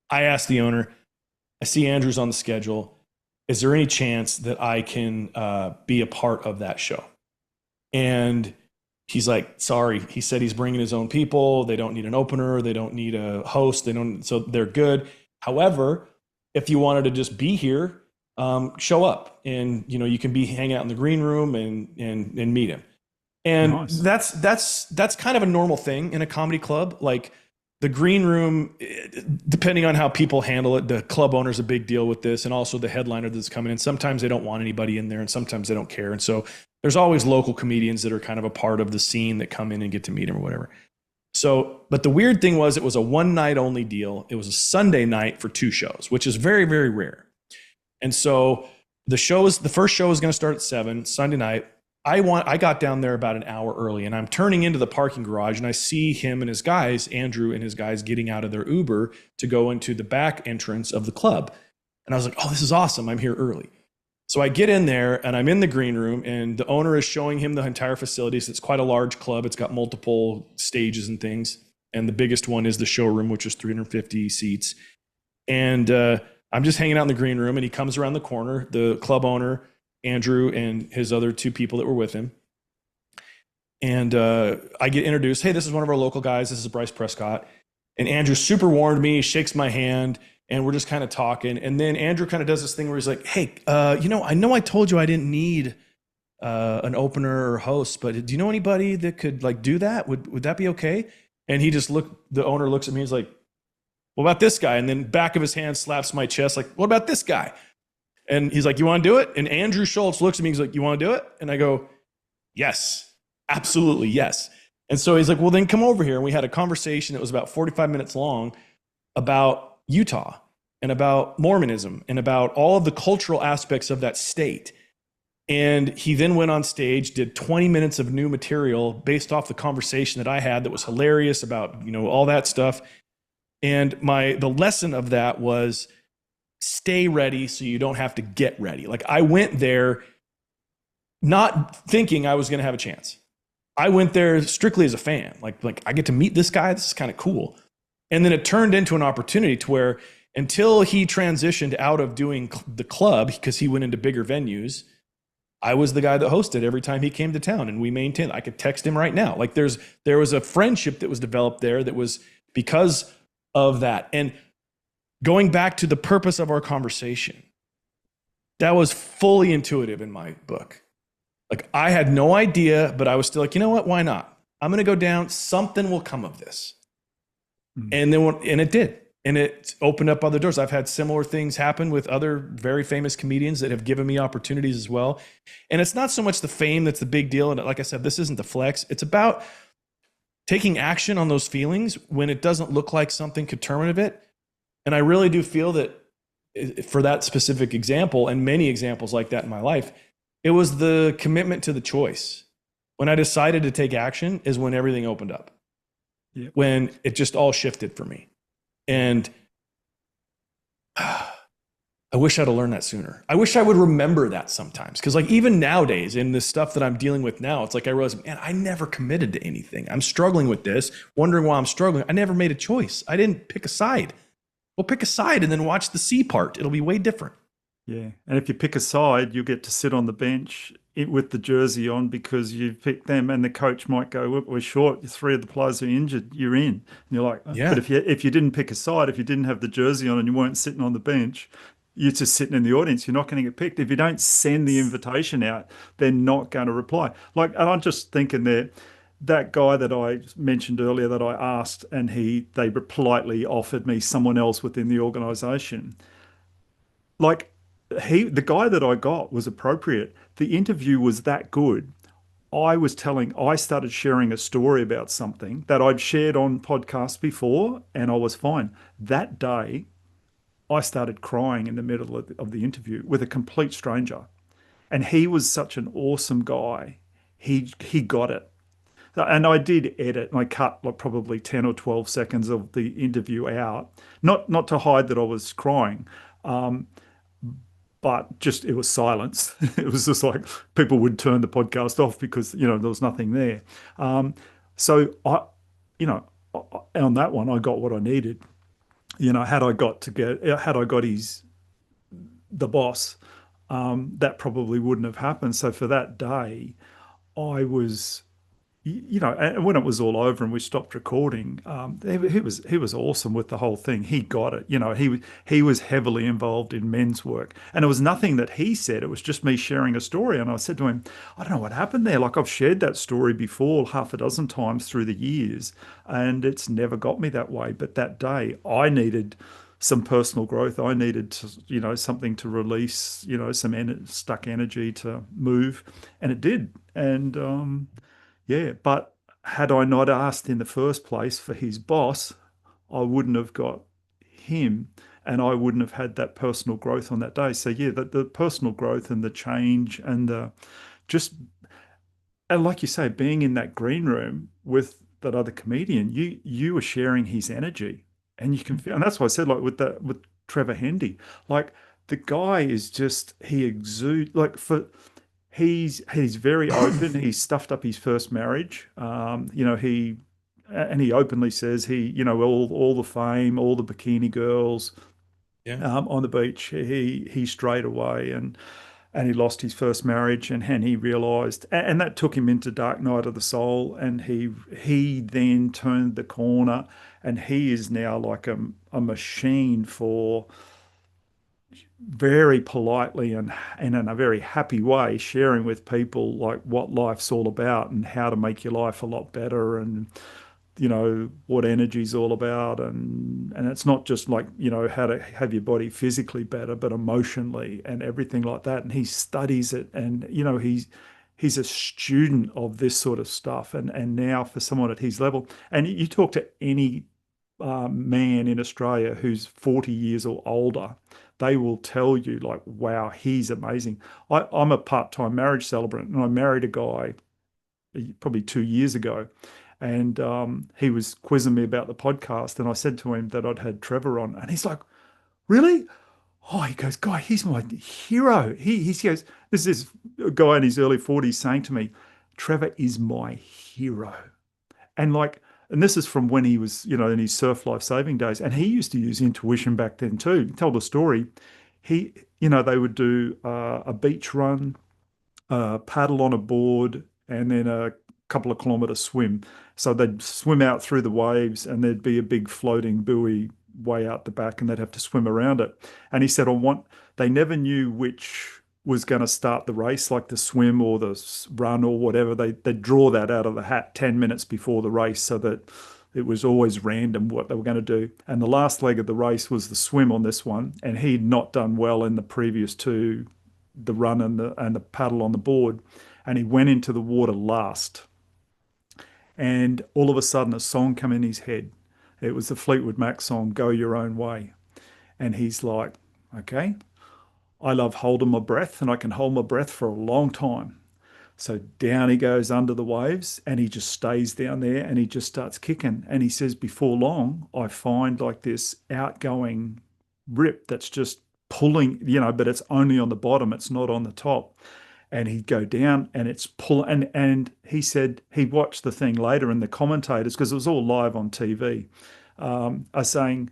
I asked the owner, I see Andrew's on the schedule. Is there any chance that I can be a part of that show? And he's like, sorry. He said he's bringing his own people. They don't need an opener. They don't need a host. So they're good. However, if you wanted to just be here, show up and, you can hang out in the green room and meet him. And nice. That's kind of a normal thing in a comedy club. Like the green room, depending on how people handle it, the club owner's a big deal with this, and also the headliner that's coming in. Sometimes they don't want anybody in there and sometimes they don't care. And so there's always local comedians that are kind of a part of the scene that come in and get to meet him or whatever. So, but the weird thing was it was a one night only deal. It was a Sunday night for 2 shows, which is very, very rare. And so the first show was going to start at 7 Sunday night. I got down there about an hour early and I'm turning into the parking garage and I see him and his guys, Andrew and his guys, getting out of their Uber to go into the back entrance of the club. And I was like, oh, this is awesome. I'm here early. So I get in there and I'm in the green room and the owner is showing him the entire facilities. It's quite a large club. It's got multiple stages and things. And the biggest one is the showroom, which is 350 seats. And I'm just hanging out in the green room and he comes around the corner, the club owner, Andrew, and his other 2 people that were with him. And I get introduced. Hey, this is one of our local guys. This is Bryce Prescott. And Andrew super warmed me, shakes my hand, and we're just kind of talking. And then Andrew kind of does this thing where he's like, hey, I know I told you I didn't need an opener or host, but do you know anybody that could like do that? Would that be okay? And the owner looks at me, he's like, what about this guy? And then back of his hand slaps my chest, like, what about this guy? And he's like, you want to do it? And Andrew Schultz looks at me, he's like, you want to do it? And I go, yes, absolutely, yes. And so he's like, well, then come over here. And we had a conversation that was about 45 minutes long about Utah and about Mormonism and about all of the cultural aspects of that state. And he then went on stage, did 20 minutes of new material based off the conversation that I had that was hilarious about, all that stuff. And the lesson of that was stay ready so you don't have to get ready. Like I went there not thinking I was going to have a chance. I went there strictly as a fan. Like I get to meet this guy. This is kind of cool. And then it turned into an opportunity to where Until he transitioned out of doing the club because he went into bigger venues. I was the guy that hosted every time he came to town, and we maintained. I could text him right now. Like there was a friendship that was developed there that was because of that. And going back to the purpose of our conversation, that was fully intuitive in my book. Like I had no idea, but I was still like, you know what? Why not? I'm going to go down. Something will come of this. And it did. And it opened up other doors. I've had similar things happen with other very famous comedians that have given me opportunities as well. And it's not so much the fame that's the big deal. And like I said, this isn't the flex. It's about taking action on those feelings when it doesn't look like something could turn of it. And I really do feel that for that specific example and many examples like that in my life, it was the commitment to the choice. When I decided to take action is when everything opened up.
Yep.
When it just all shifted for me. And I wish I'd have learned that sooner. I wish I would remember that sometimes. Because like even nowadays in the stuff that I'm dealing with now, it's like I realize, man, I never committed to anything. I'm struggling with this, wondering why I'm struggling. I never made a choice. I didn't pick a side. Well, pick a side and then watch the C part. It'll be way different.
Yeah. And if you pick a side, you get to sit on the bench with the jersey on because you've picked them, and the coach might go, we're short. Three of the players are injured. You're in. And you're like,
Yeah.
But if you didn't pick a side, if you didn't have the jersey on and you weren't sitting on the bench, you're just sitting in the audience. You're not going to get picked. If you don't send the invitation out, they're not going to reply. Like, and I'm just thinking there, that guy that I mentioned earlier that I asked, and they politely offered me someone else within the organization. Like the guy that I got was appropriate. The interview was that good. I started sharing a story about something that I'd shared on podcasts before, and I was fine. That day, I started crying in the middle of the interview with a complete stranger. And he was such an awesome guy. He got it. And I did edit, and I cut like probably 10 or 12 seconds of the interview out, not to hide that I was crying. But just it was silence. It was just like people would turn the podcast off because there was nothing there. So you know, on that one, I got what I needed. Had I got the boss, that probably wouldn't have happened. So for that day, I was and when it was all over and we stopped recording, he was awesome with the whole thing. He got it. He was heavily involved in men's work, and it was nothing that he said. It was just me sharing a story. And I said to him, I don't know what happened there. Like I've shared that story before half a dozen times through the years, and it's never got me that way. But that day, I needed some personal growth. I needed to, something to release, some stuck energy to move, and it did. And yeah, but had I not asked in the first place for his boss, I wouldn't have got him, and I wouldn't have had that personal growth on that day. So yeah, the personal growth and the change and the just and like you say, being in that green room with that other comedian, you were sharing his energy, and you can feel, and that's why I said like with Trevor Hendy, like the guy is just he exudes like for he's very open. He stuffed up his first marriage. He openly says all the fame, all the bikini girls,
Yeah.
on the beach. He strayed away and he lost his first marriage, and he realized, and that took him into dark night of the soul, and he then turned the corner, and he is now like a machine for very politely and in a very happy way sharing with people like what life's all about and how to make your life a lot better, and what energy's all about, and it's not just like how to have your body physically better but emotionally and everything like that. And he studies it, and he's a student of this sort of stuff, and now for someone at his level, and you talk to any man in Australia who's 40 years or older, they will tell you like, wow, he's amazing. I'm a part-time marriage celebrant, and I married a guy probably 2 years ago, and he was quizzing me about the podcast, and I said to him that I'd had Trevor on, and he's like, really? Oh, he goes, guy, he's my hero. He goes, this is a guy in his early 40s saying to me, Trevor is my hero. And like, and this is from when he was, in his surf life saving days, and he used to use intuition back then too. He told a story. They would do a beach run, paddle on a board, and then a couple of kilometer swim. So they'd swim out through the waves, and there'd be a big floating buoy way out the back, and they'd have to swim around it. And he said, they never knew which was going to start the race, like the swim or the run or whatever. They'd draw that out of the hat 10 minutes before the race, so that it was always random what they were going to do. And the last leg of the race was the swim on this one, and he'd not done well in the previous two, the run and the paddle on the board, and he went into the water last. And all of a sudden, a song came in his head. It was the Fleetwood Mac song, "Go Your Own Way." And he's like, okay, I love holding my breath, and I can hold my breath for a long time. So down he goes under the waves, and he just stays down there, and he just starts kicking. And he says, before long, I find like this outgoing rip that's just pulling, but it's only on the bottom, it's not on the top. And he'd go down, and it's pull, and he said he watched the thing later, and the commentators, because it was all live on TV, are saying,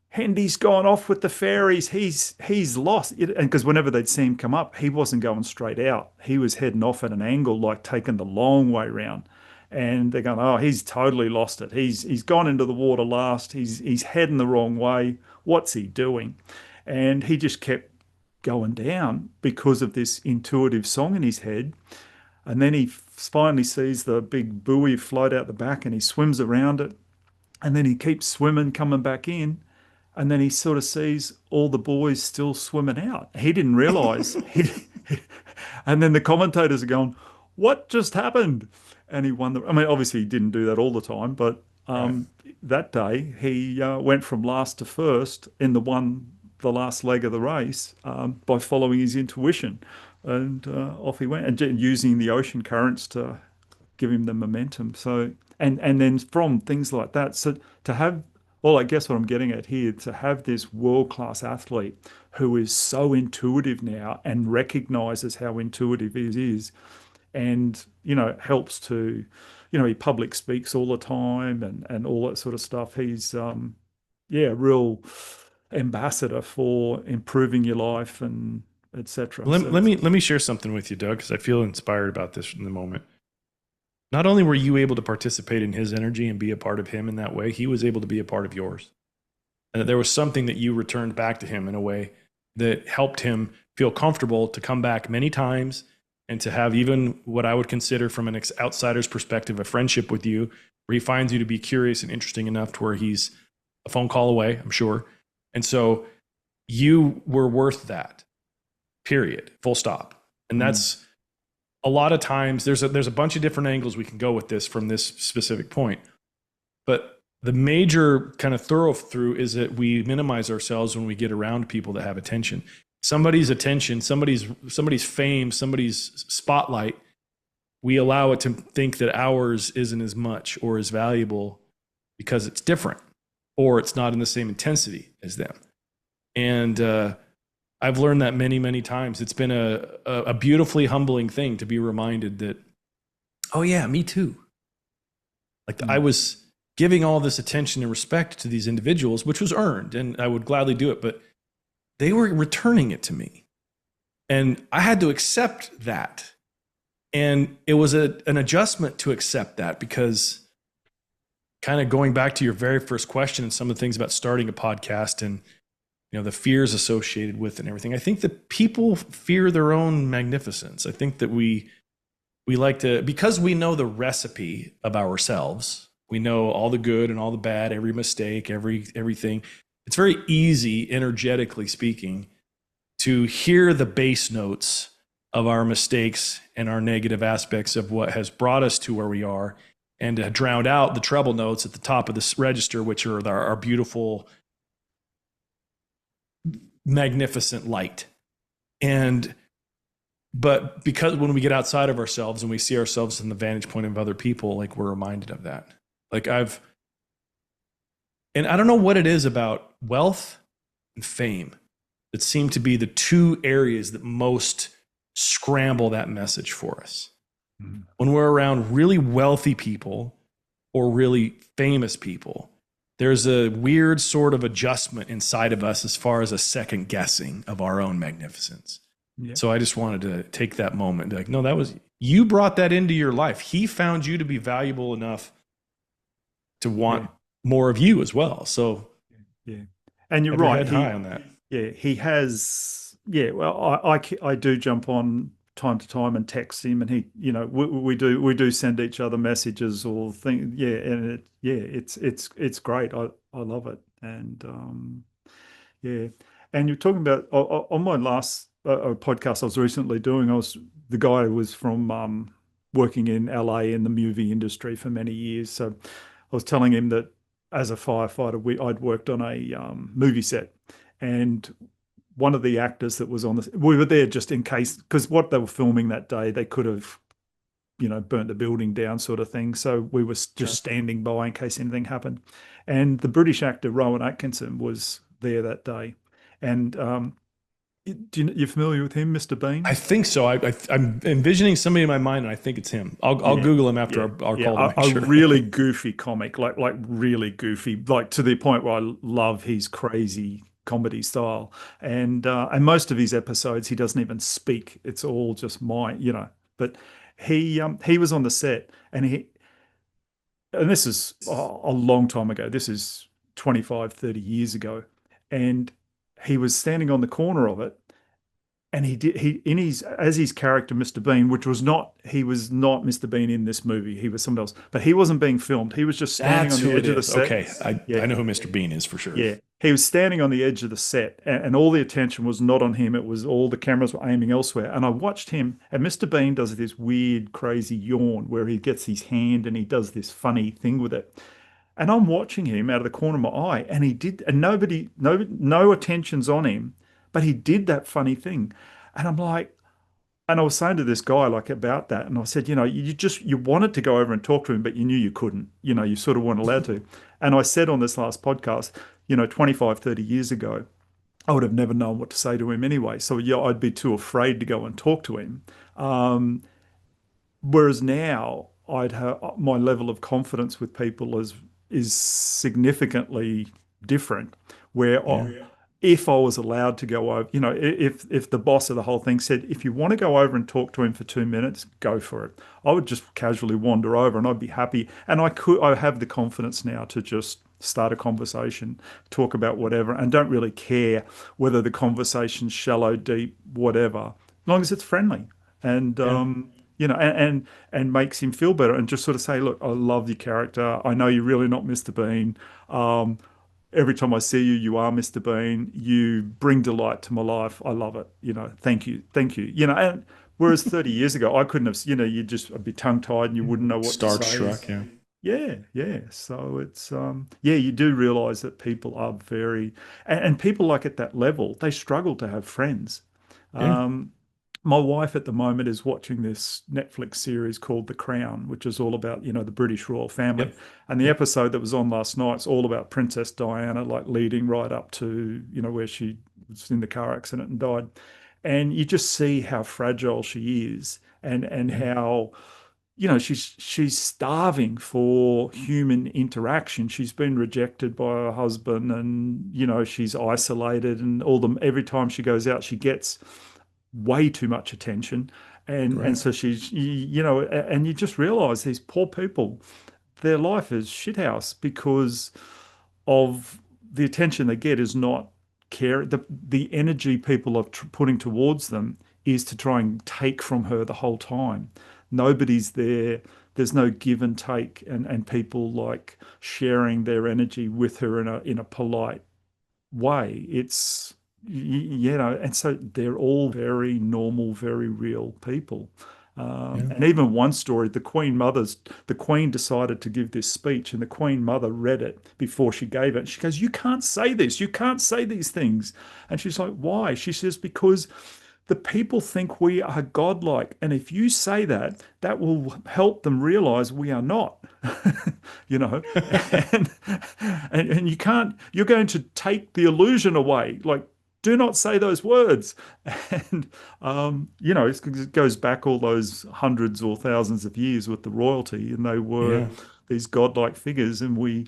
Hendy's gone off with the fairies. He's lost. And because whenever they'd see him come up, he wasn't going straight out. He was heading off at an angle, like taking the long way round. And they're going, oh, he's totally lost it. He's gone into the water last. He's heading the wrong way. What's he doing? And he just kept going down because of this intuitive song in his head. And then he finally sees the big buoy float out the back, and he swims around it. And then he keeps swimming, coming back in. And then he sort of sees all the boys still swimming out. He didn't realize. And then the commentators are going, what just happened? And he won obviously he didn't do that all the time, but that day he went from last to first in the last leg of the race by following his intuition. And off he went, and using the ocean currents to give him the momentum. So, and then from things like that, so to have, well, I guess what I'm getting at here, to have this world-class athlete who is so intuitive now and recognizes how intuitive he is, and, helps to, he public speaks all the time and all that sort of stuff. He's, a real ambassador for improving your life and etc.
Let me share something with you, Doug, because I feel inspired about this in the moment. Not only were you able to participate in his energy and be a part of him in that way, he was able to be a part of yours. And there was something that you returned back to him in a way that helped him feel comfortable to come back many times and to have even what I would consider from an outsider's perspective, a friendship with you, where he finds you to be curious and interesting enough to where he's a phone call away, I'm sure. And so you were worth that, period, full stop. And that's a lot of times there's a bunch of different angles we can go with this from this specific point. But the major kind of thorough through is that we minimize ourselves when we get around people that have attention. Somebody's attention, somebody's fame, somebody's spotlight, we allow it to think that ours isn't as much or as valuable because it's different or it's not in the same intensity as them. And I've learned that many, many times. It's been a beautifully humbling thing to be reminded that, oh yeah, me too. Like I was giving all this attention and respect to these individuals, which was earned, and I would gladly do it, but they were returning it to me. And I had to accept that. And it was an adjustment to accept that, because kind of going back to your very first question and some of the things about starting a podcast and the fears associated with it and everything. I think that people fear their own magnificence. I think that we like to, because we know the recipe of ourselves, we know all the good and all the bad, every mistake, everything. It's very easy, energetically speaking, to hear the bass notes of our mistakes and our negative aspects of what has brought us to where we are, and to drown out the treble notes at the top of this register, which are our beautiful, magnificent light. But because when we get outside of ourselves and we see ourselves from the vantage point of other people, like we're reminded of that. Like and I don't know what it is about wealth and fame that seem to be the two areas that most scramble that message for us. Mm-hmm. When we're around really wealthy people or really famous people, there's a weird sort of adjustment inside of us as far as a second guessing of our own magnificence.
Yeah.
So I just wanted to take that moment and be like, no, that was, you brought that into your life. He found you to be valuable enough to
Yeah.
want more of you as well. So
Yeah. And you're
have your
right.
head high on that.
He has, yeah, well, I do jump on time to time and text him, and he, we do send each other messages or things. Yeah. And it's great. I love it. And yeah. And you're talking about on my last podcast I was recently doing, the guy was from working in LA in the movie industry for many years. So I was telling him that as a firefighter, I'd worked on a movie set, and one of the actors that was on this, we were there just in case, because what they were filming that day, they could have, burnt the building down, sort of thing. So we were just standing by in case anything happened. And the British actor Rowan Atkinson was there that day, and you're familiar with him, Mr.
I
Bean?
think so. I'm envisioning somebody in my mind, and I think it's him. I'll
Yeah,
Google him after
yeah,
our
yeah.
call to make
A
sure.
really goofy comic, like really goofy, like to the point where I love his crazy comedy style. And most of his episodes, he doesn't even speak. It's all just mine. But he was on the set, and this is a long time ago. This is 25, 30 years ago, and he was standing on the corner of it, and he in his as his character Mr. Bean, which was not he was not Mr. Bean in this movie. He was somebody else, but he wasn't being filmed. He was just standing
That's
on the
who it
edge of the
is.
set.
Okay, I
Yeah,
know who Mr. Bean is for sure.
yeah. He was standing on the edge of the set, and all the attention was not on him. It was all the cameras were aiming elsewhere. And I watched him, and Mr. Bean does this weird, crazy yawn where he gets his hand and he does this funny thing with it. And I'm watching him out of the corner of my eye, and he did, and no attention's on him, but he did that funny thing. And I'm like, and I was saying to this guy like about that, and I said, you wanted to go over and talk to him, but you knew you couldn't. You sort of weren't allowed to. And I said on this last podcast, 25, 30 years ago, I would have never known what to say to him anyway. So yeah, I'd be too afraid to go and talk to him. Whereas now, I'd have my level of confidence with people is significantly different. Where if I was allowed to go over, if the boss of the whole thing said, if you want to go over and talk to him for 2 minutes, go for it. I would just casually wander over, and I'd be happy. And I have the confidence now to just start a conversation, talk about whatever, and don't really care whether the conversation's shallow, deep, whatever, as long as it's friendly. And
Yeah.
and makes him feel better, and just sort of say, look, I love your character. I know you're really not Mr. Bean. Every time I see you, you are Mr. Bean. You bring delight to my life. I love it. Thank you, thank you. And whereas 30 years ago, I couldn't have. I'd be tongue tied and you wouldn't know what to say.
Starstruck, yeah.
Yeah, yeah. So it's yeah, you do realize that people are very, and people like at that level, they struggle to have friends.
Yeah.
Um, my wife at the moment is watching this Netflix series called The Crown, which is all about, the British royal family.
Yep.
And the
Yep.
episode that was on last night's all about Princess Diana, like leading right up to, where she was in the car accident and died. And you just see how fragile she is, and
Yeah.
how, she's starving for human interaction. She's been rejected by her husband, and, she's isolated, and every time she goes out, she gets way too much attention. And
Right.
so and you just realize these poor people, their life is shithouse because of the attention they get is not care. The energy people are putting towards them is to try and take from her the whole time. Nobody's there. There's no give and take, and people like sharing their energy with her in a polite way. And so they're all very normal, very real people.
Yeah.
And even one story, the Queen decided to give this speech, and the Queen Mother read it before she gave it. She goes, "You can't say this. You can't say these things." And she's like, "Why?" She says, "Because the people think we are godlike. And if you say that, that will help them realize we are not." you know, and, and you're going to take the illusion away. Like, do not say those words. And, it goes back all those hundreds or thousands of years with the royalty, and they were
Yeah.
these godlike figures, and we,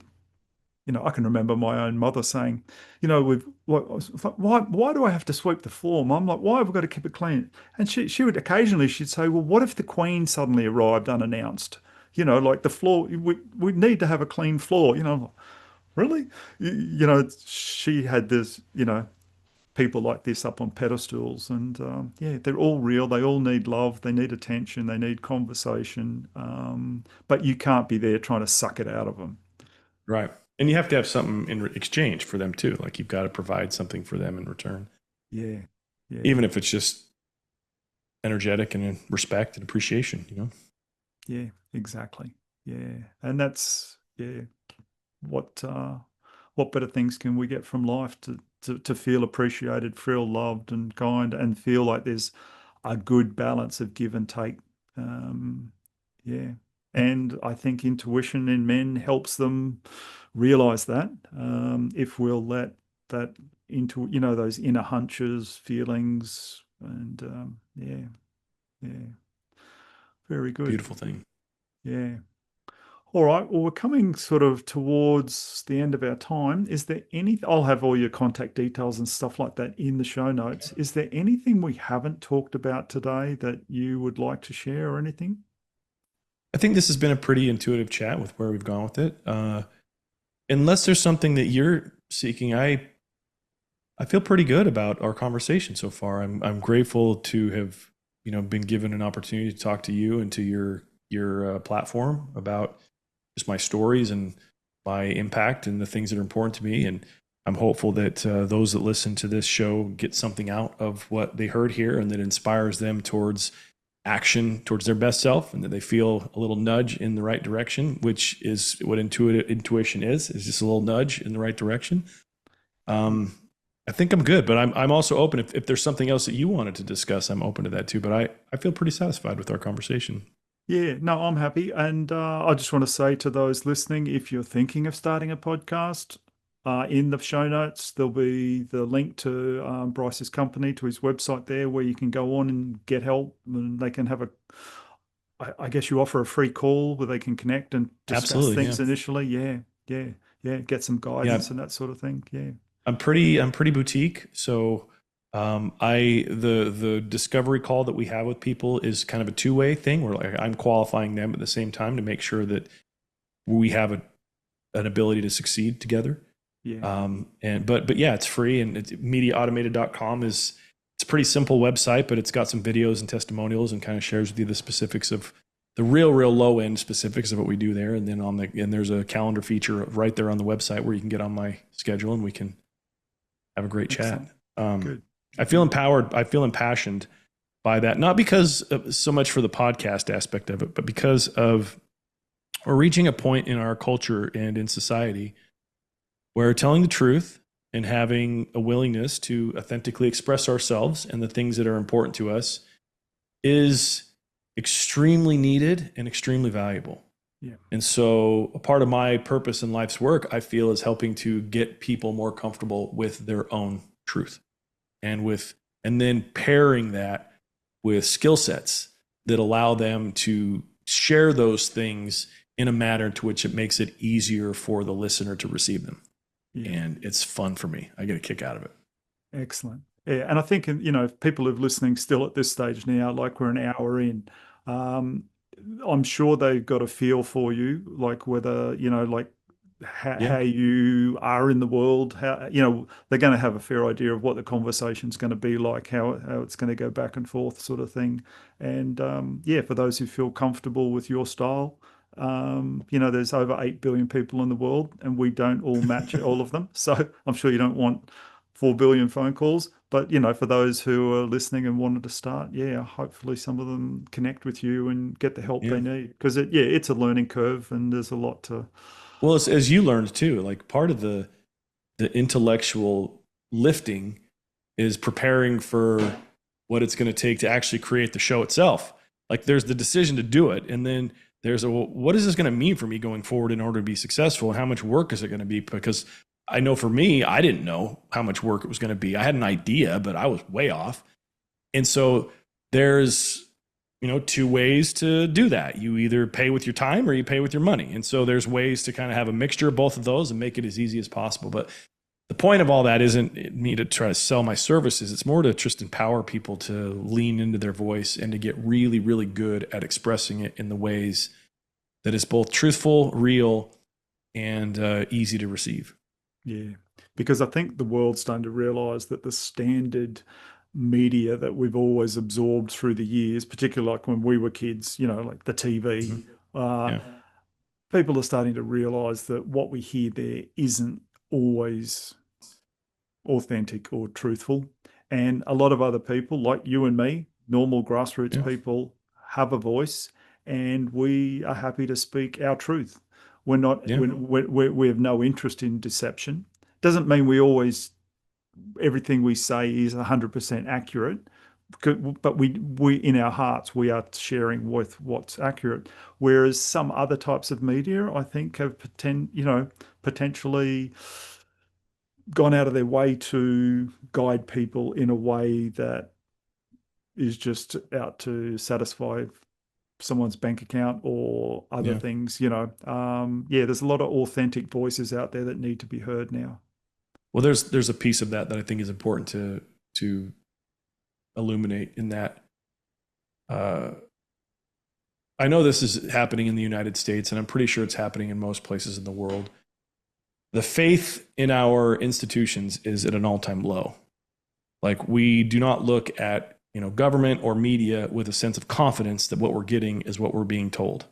I can remember my own mother saying, we've why do I have to sweep the floor, Mum? Like, why have we got to keep it clean? And she would occasionally she'd say, well, what if the Queen suddenly arrived unannounced? Like the floor, we need to have a clean floor. Really? She had this, people like this up on pedestals, and yeah, they're all real. They all need love. They need attention. They need conversation. But you can't be there trying to suck it out of them.
Right. And you have to have something in exchange for them too. Like you've got to provide something for them in return,
Yeah, yeah,
even if it's just energetic and respect and appreciation.
yeah, exactly. Yeah, and that's yeah. What better things can we get from life to feel appreciated, feel loved and kind, and feel like there's a good balance of give and take. Um, yeah. And I think intuition in men helps them realize that. If we'll let that into, those inner hunches, feelings, and yeah, yeah, very good.
Beautiful thing.
Yeah. All right. Well, we're coming sort of towards the end of our time. Is there I'll have all your contact details and stuff like that in the show notes. Is there anything we haven't talked about today that you would like to share or anything?
I think this has been a pretty intuitive chat with where we've gone with it. Unless there's something that you're seeking, I feel pretty good about our conversation so far. I'm grateful to have been given an opportunity to talk to you and to your platform about just my stories and my impact and the things that are important to me. And I'm hopeful that those that listen to this show get something out of what they heard here, and that inspires them towards action, towards their best self, and that they feel a little nudge in the right direction, which is what intuition is just a little nudge in the right direction. I think I'm good, but I'm also open. If there's something else that you wanted to discuss, I'm open to that too. But I feel pretty satisfied with our conversation.
Yeah, no, I'm happy. And I just want to say to those listening, if you're thinking of starting a podcast, in the show notes, there'll be the link to Bryce's company, to his website there, where you can go on and get help, and they can have I guess you offer a free call where they can connect and discuss
Absolutely,
things
yeah.
initially. Yeah, yeah, yeah. Get some
Yeah,
guidance and that sort of thing. Yeah.
I'm pretty boutique. So the discovery call that we have with people is kind of a two-way thing, where like I'm qualifying them at the same time to make sure that we have an ability to succeed together.
Yeah.
But yeah, it's free, and it's mediaautomated.com it's a pretty simple website, but it's got some videos and testimonials and kind of shares with you the specifics of the real low end specifics of what we do there. And then there's a calendar feature right there on the website where you can get on my schedule and we can have a great chat.
Good.
I feel empowered. I feel impassioned by that, not because so much for the podcast aspect of it, but because of we're reaching a point in our culture and in society where telling the truth and having a willingness to authentically express ourselves and the things that are important to us is extremely needed and extremely valuable.
Yeah.
And so a part of my purpose in life's work, I feel, is helping to get people more comfortable with their own truth, and then pairing that with skill sets that allow them to share those things in a manner to which it makes it easier for the listener to receive them.
Yeah.
And it's fun for me. I get a kick out of it.
Excellent. Yeah, and I think if people are listening still at this stage now, like we're an hour in, I'm sure they've got a feel for you, like whether like how you are in the world, how they're going to have a fair idea of what the conversation's going to be like, how it's going to go back and forth, sort of thing. And yeah, for those who feel comfortable with your style. There's over 8 billion people in the world, and we don't all match all of them. So I'm sure you don't want 4 billion phone calls, but for those who are listening and wanted to start, yeah, hopefully some of them connect with you and get the help they need, because it's a learning curve, and there's a lot to.
Well, as you learned too, like part of the intellectual lifting is preparing for what it's going to take to actually create the show itself. Like there's the decision to do it, and then there's what is this going to mean for me going forward in order to be successful, and how much work is it going to be? Because I know for me, I didn't know how much work it was going to be. I had an idea, but I was way off. And so there's two ways to do that. You either pay with your time or you pay with your money. And so there's ways to kind of have a mixture of both of those and make it as easy as possible. But the point of all that isn't me to try to sell my services. It's more to just empower people to lean into their voice and to get really, really good at expressing it in the ways that is both truthful, real, and easy to receive.
Yeah, because I think the world's starting to realize that the standard media that we've always absorbed through the years, particularly like when we were kids, like the TV,
Yeah.
people are starting to realize that what we hear there isn't always authentic or truthful. And a lot of other people like you and me, normal grassroots people, have a voice, and we are happy to speak our truth. We're not, we have no interest in deception. Doesn't mean everything we say is 100% accurate, but we in our hearts, we are sharing with what's accurate. Whereas some other types of media, I think, have potentially gone out of their way to guide people in a way that is just out to satisfy someone's bank account or other things. There's a lot of authentic voices out there that need to be heard now.
Well, there's a piece of that I think is important to illuminate in that. I know this is happening in the United States, and I'm pretty sure it's happening in most places in the world. The faith in our institutions is at an all-time low. Like, we do not look at government or media with a sense of confidence that what we're getting is what we're being told.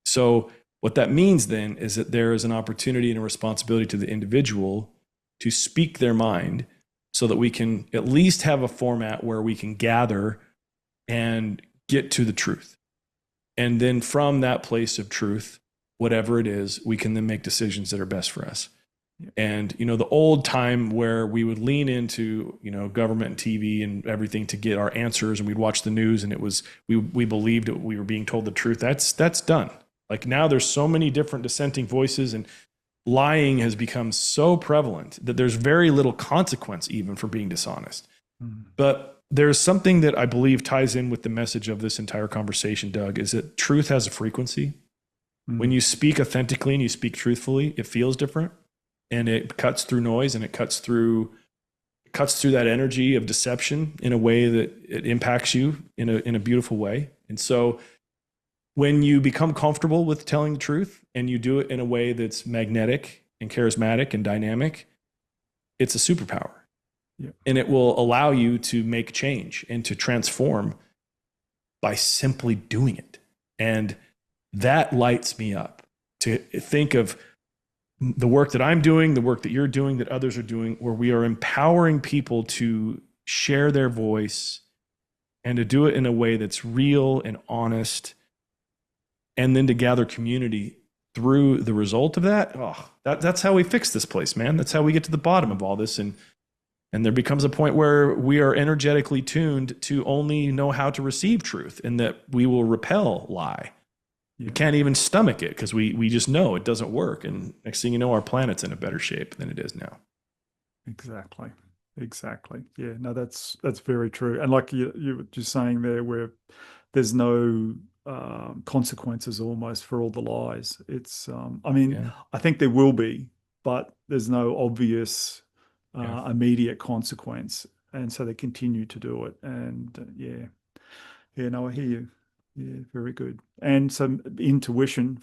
So what that means then is that there is an opportunity and a responsibility to the individual to speak their mind so that we can at least have a format where we can gather and get to the truth. And then from that place of truth, whatever it is, we can then make decisions that are best for us. Yeah. And, the old time where we would lean into, government and TV and everything to get our answers, and we'd watch the news and it was, we believed we were being told the truth. That's done. Like, now there's so many different dissenting voices, and lying has become so prevalent that there's very little consequence even for being dishonest. But there's something that I believe ties in with the message of this entire conversation, Doug, is that truth has a frequency. When you speak authentically and you speak truthfully, it feels different, and it cuts through noise, and it cuts through that energy of deception in a way that it impacts you in a beautiful way. And so when you become comfortable with telling the truth and you do it in a way that's magnetic and charismatic and dynamic, it's a superpower. Yeah. And it will allow you to make change and to transform by simply doing it. And that lights me up to think of the work that I'm doing, the work that you're doing, that others are doing, where we are empowering people to share their voice and to do it in a way that's real and honest, and then to gather community through the result of that. That's how we fix this place, man. That's how we get to the bottom of all this. And there becomes a point where we are energetically tuned to only know how to receive truth, and that we will repel lie. We can't even stomach it because we just know it doesn't work. And next thing you know, our planet's in a better shape than it is now.
Exactly. Yeah, no, that's very true. And like you were just saying there, where there's no consequences almost for all the lies. It's, I think there will be, but there's no obvious immediate consequence. And so they continue to do it. And no, I hear you. Yeah, very good. And so intuition,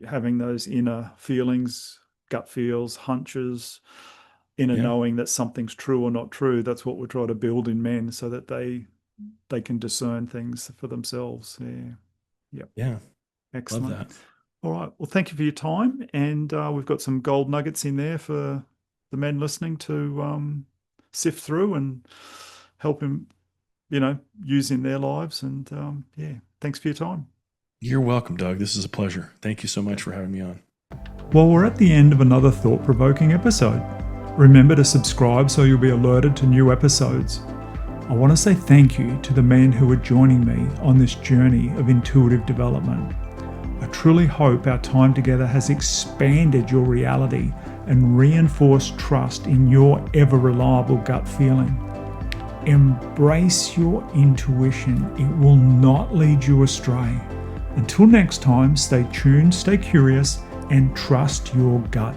having those inner feelings, gut feels, hunches, inner knowing that something's true or not true, that's what we're trying to build in men so that they can discern things for themselves.
Yeah.
Excellent.
Love that.
All right. Well, thank you for your time. And we've got some gold nuggets in there for the men listening to sift through and help him, use in their lives. And thanks for your time.
You're welcome, Doug. This is a pleasure. Thank you so much for having me on.
Well, we're at the end of another thought-provoking episode. Remember to subscribe so you'll be alerted to new episodes. I want to say thank you to the men who are joining me on this journey of intuitive development. I truly hope our time together has expanded your reality and reinforced trust in your ever-reliable gut feeling.
Embrace your intuition. It will not lead you astray. Until next time, stay tuned, stay curious, and trust your gut.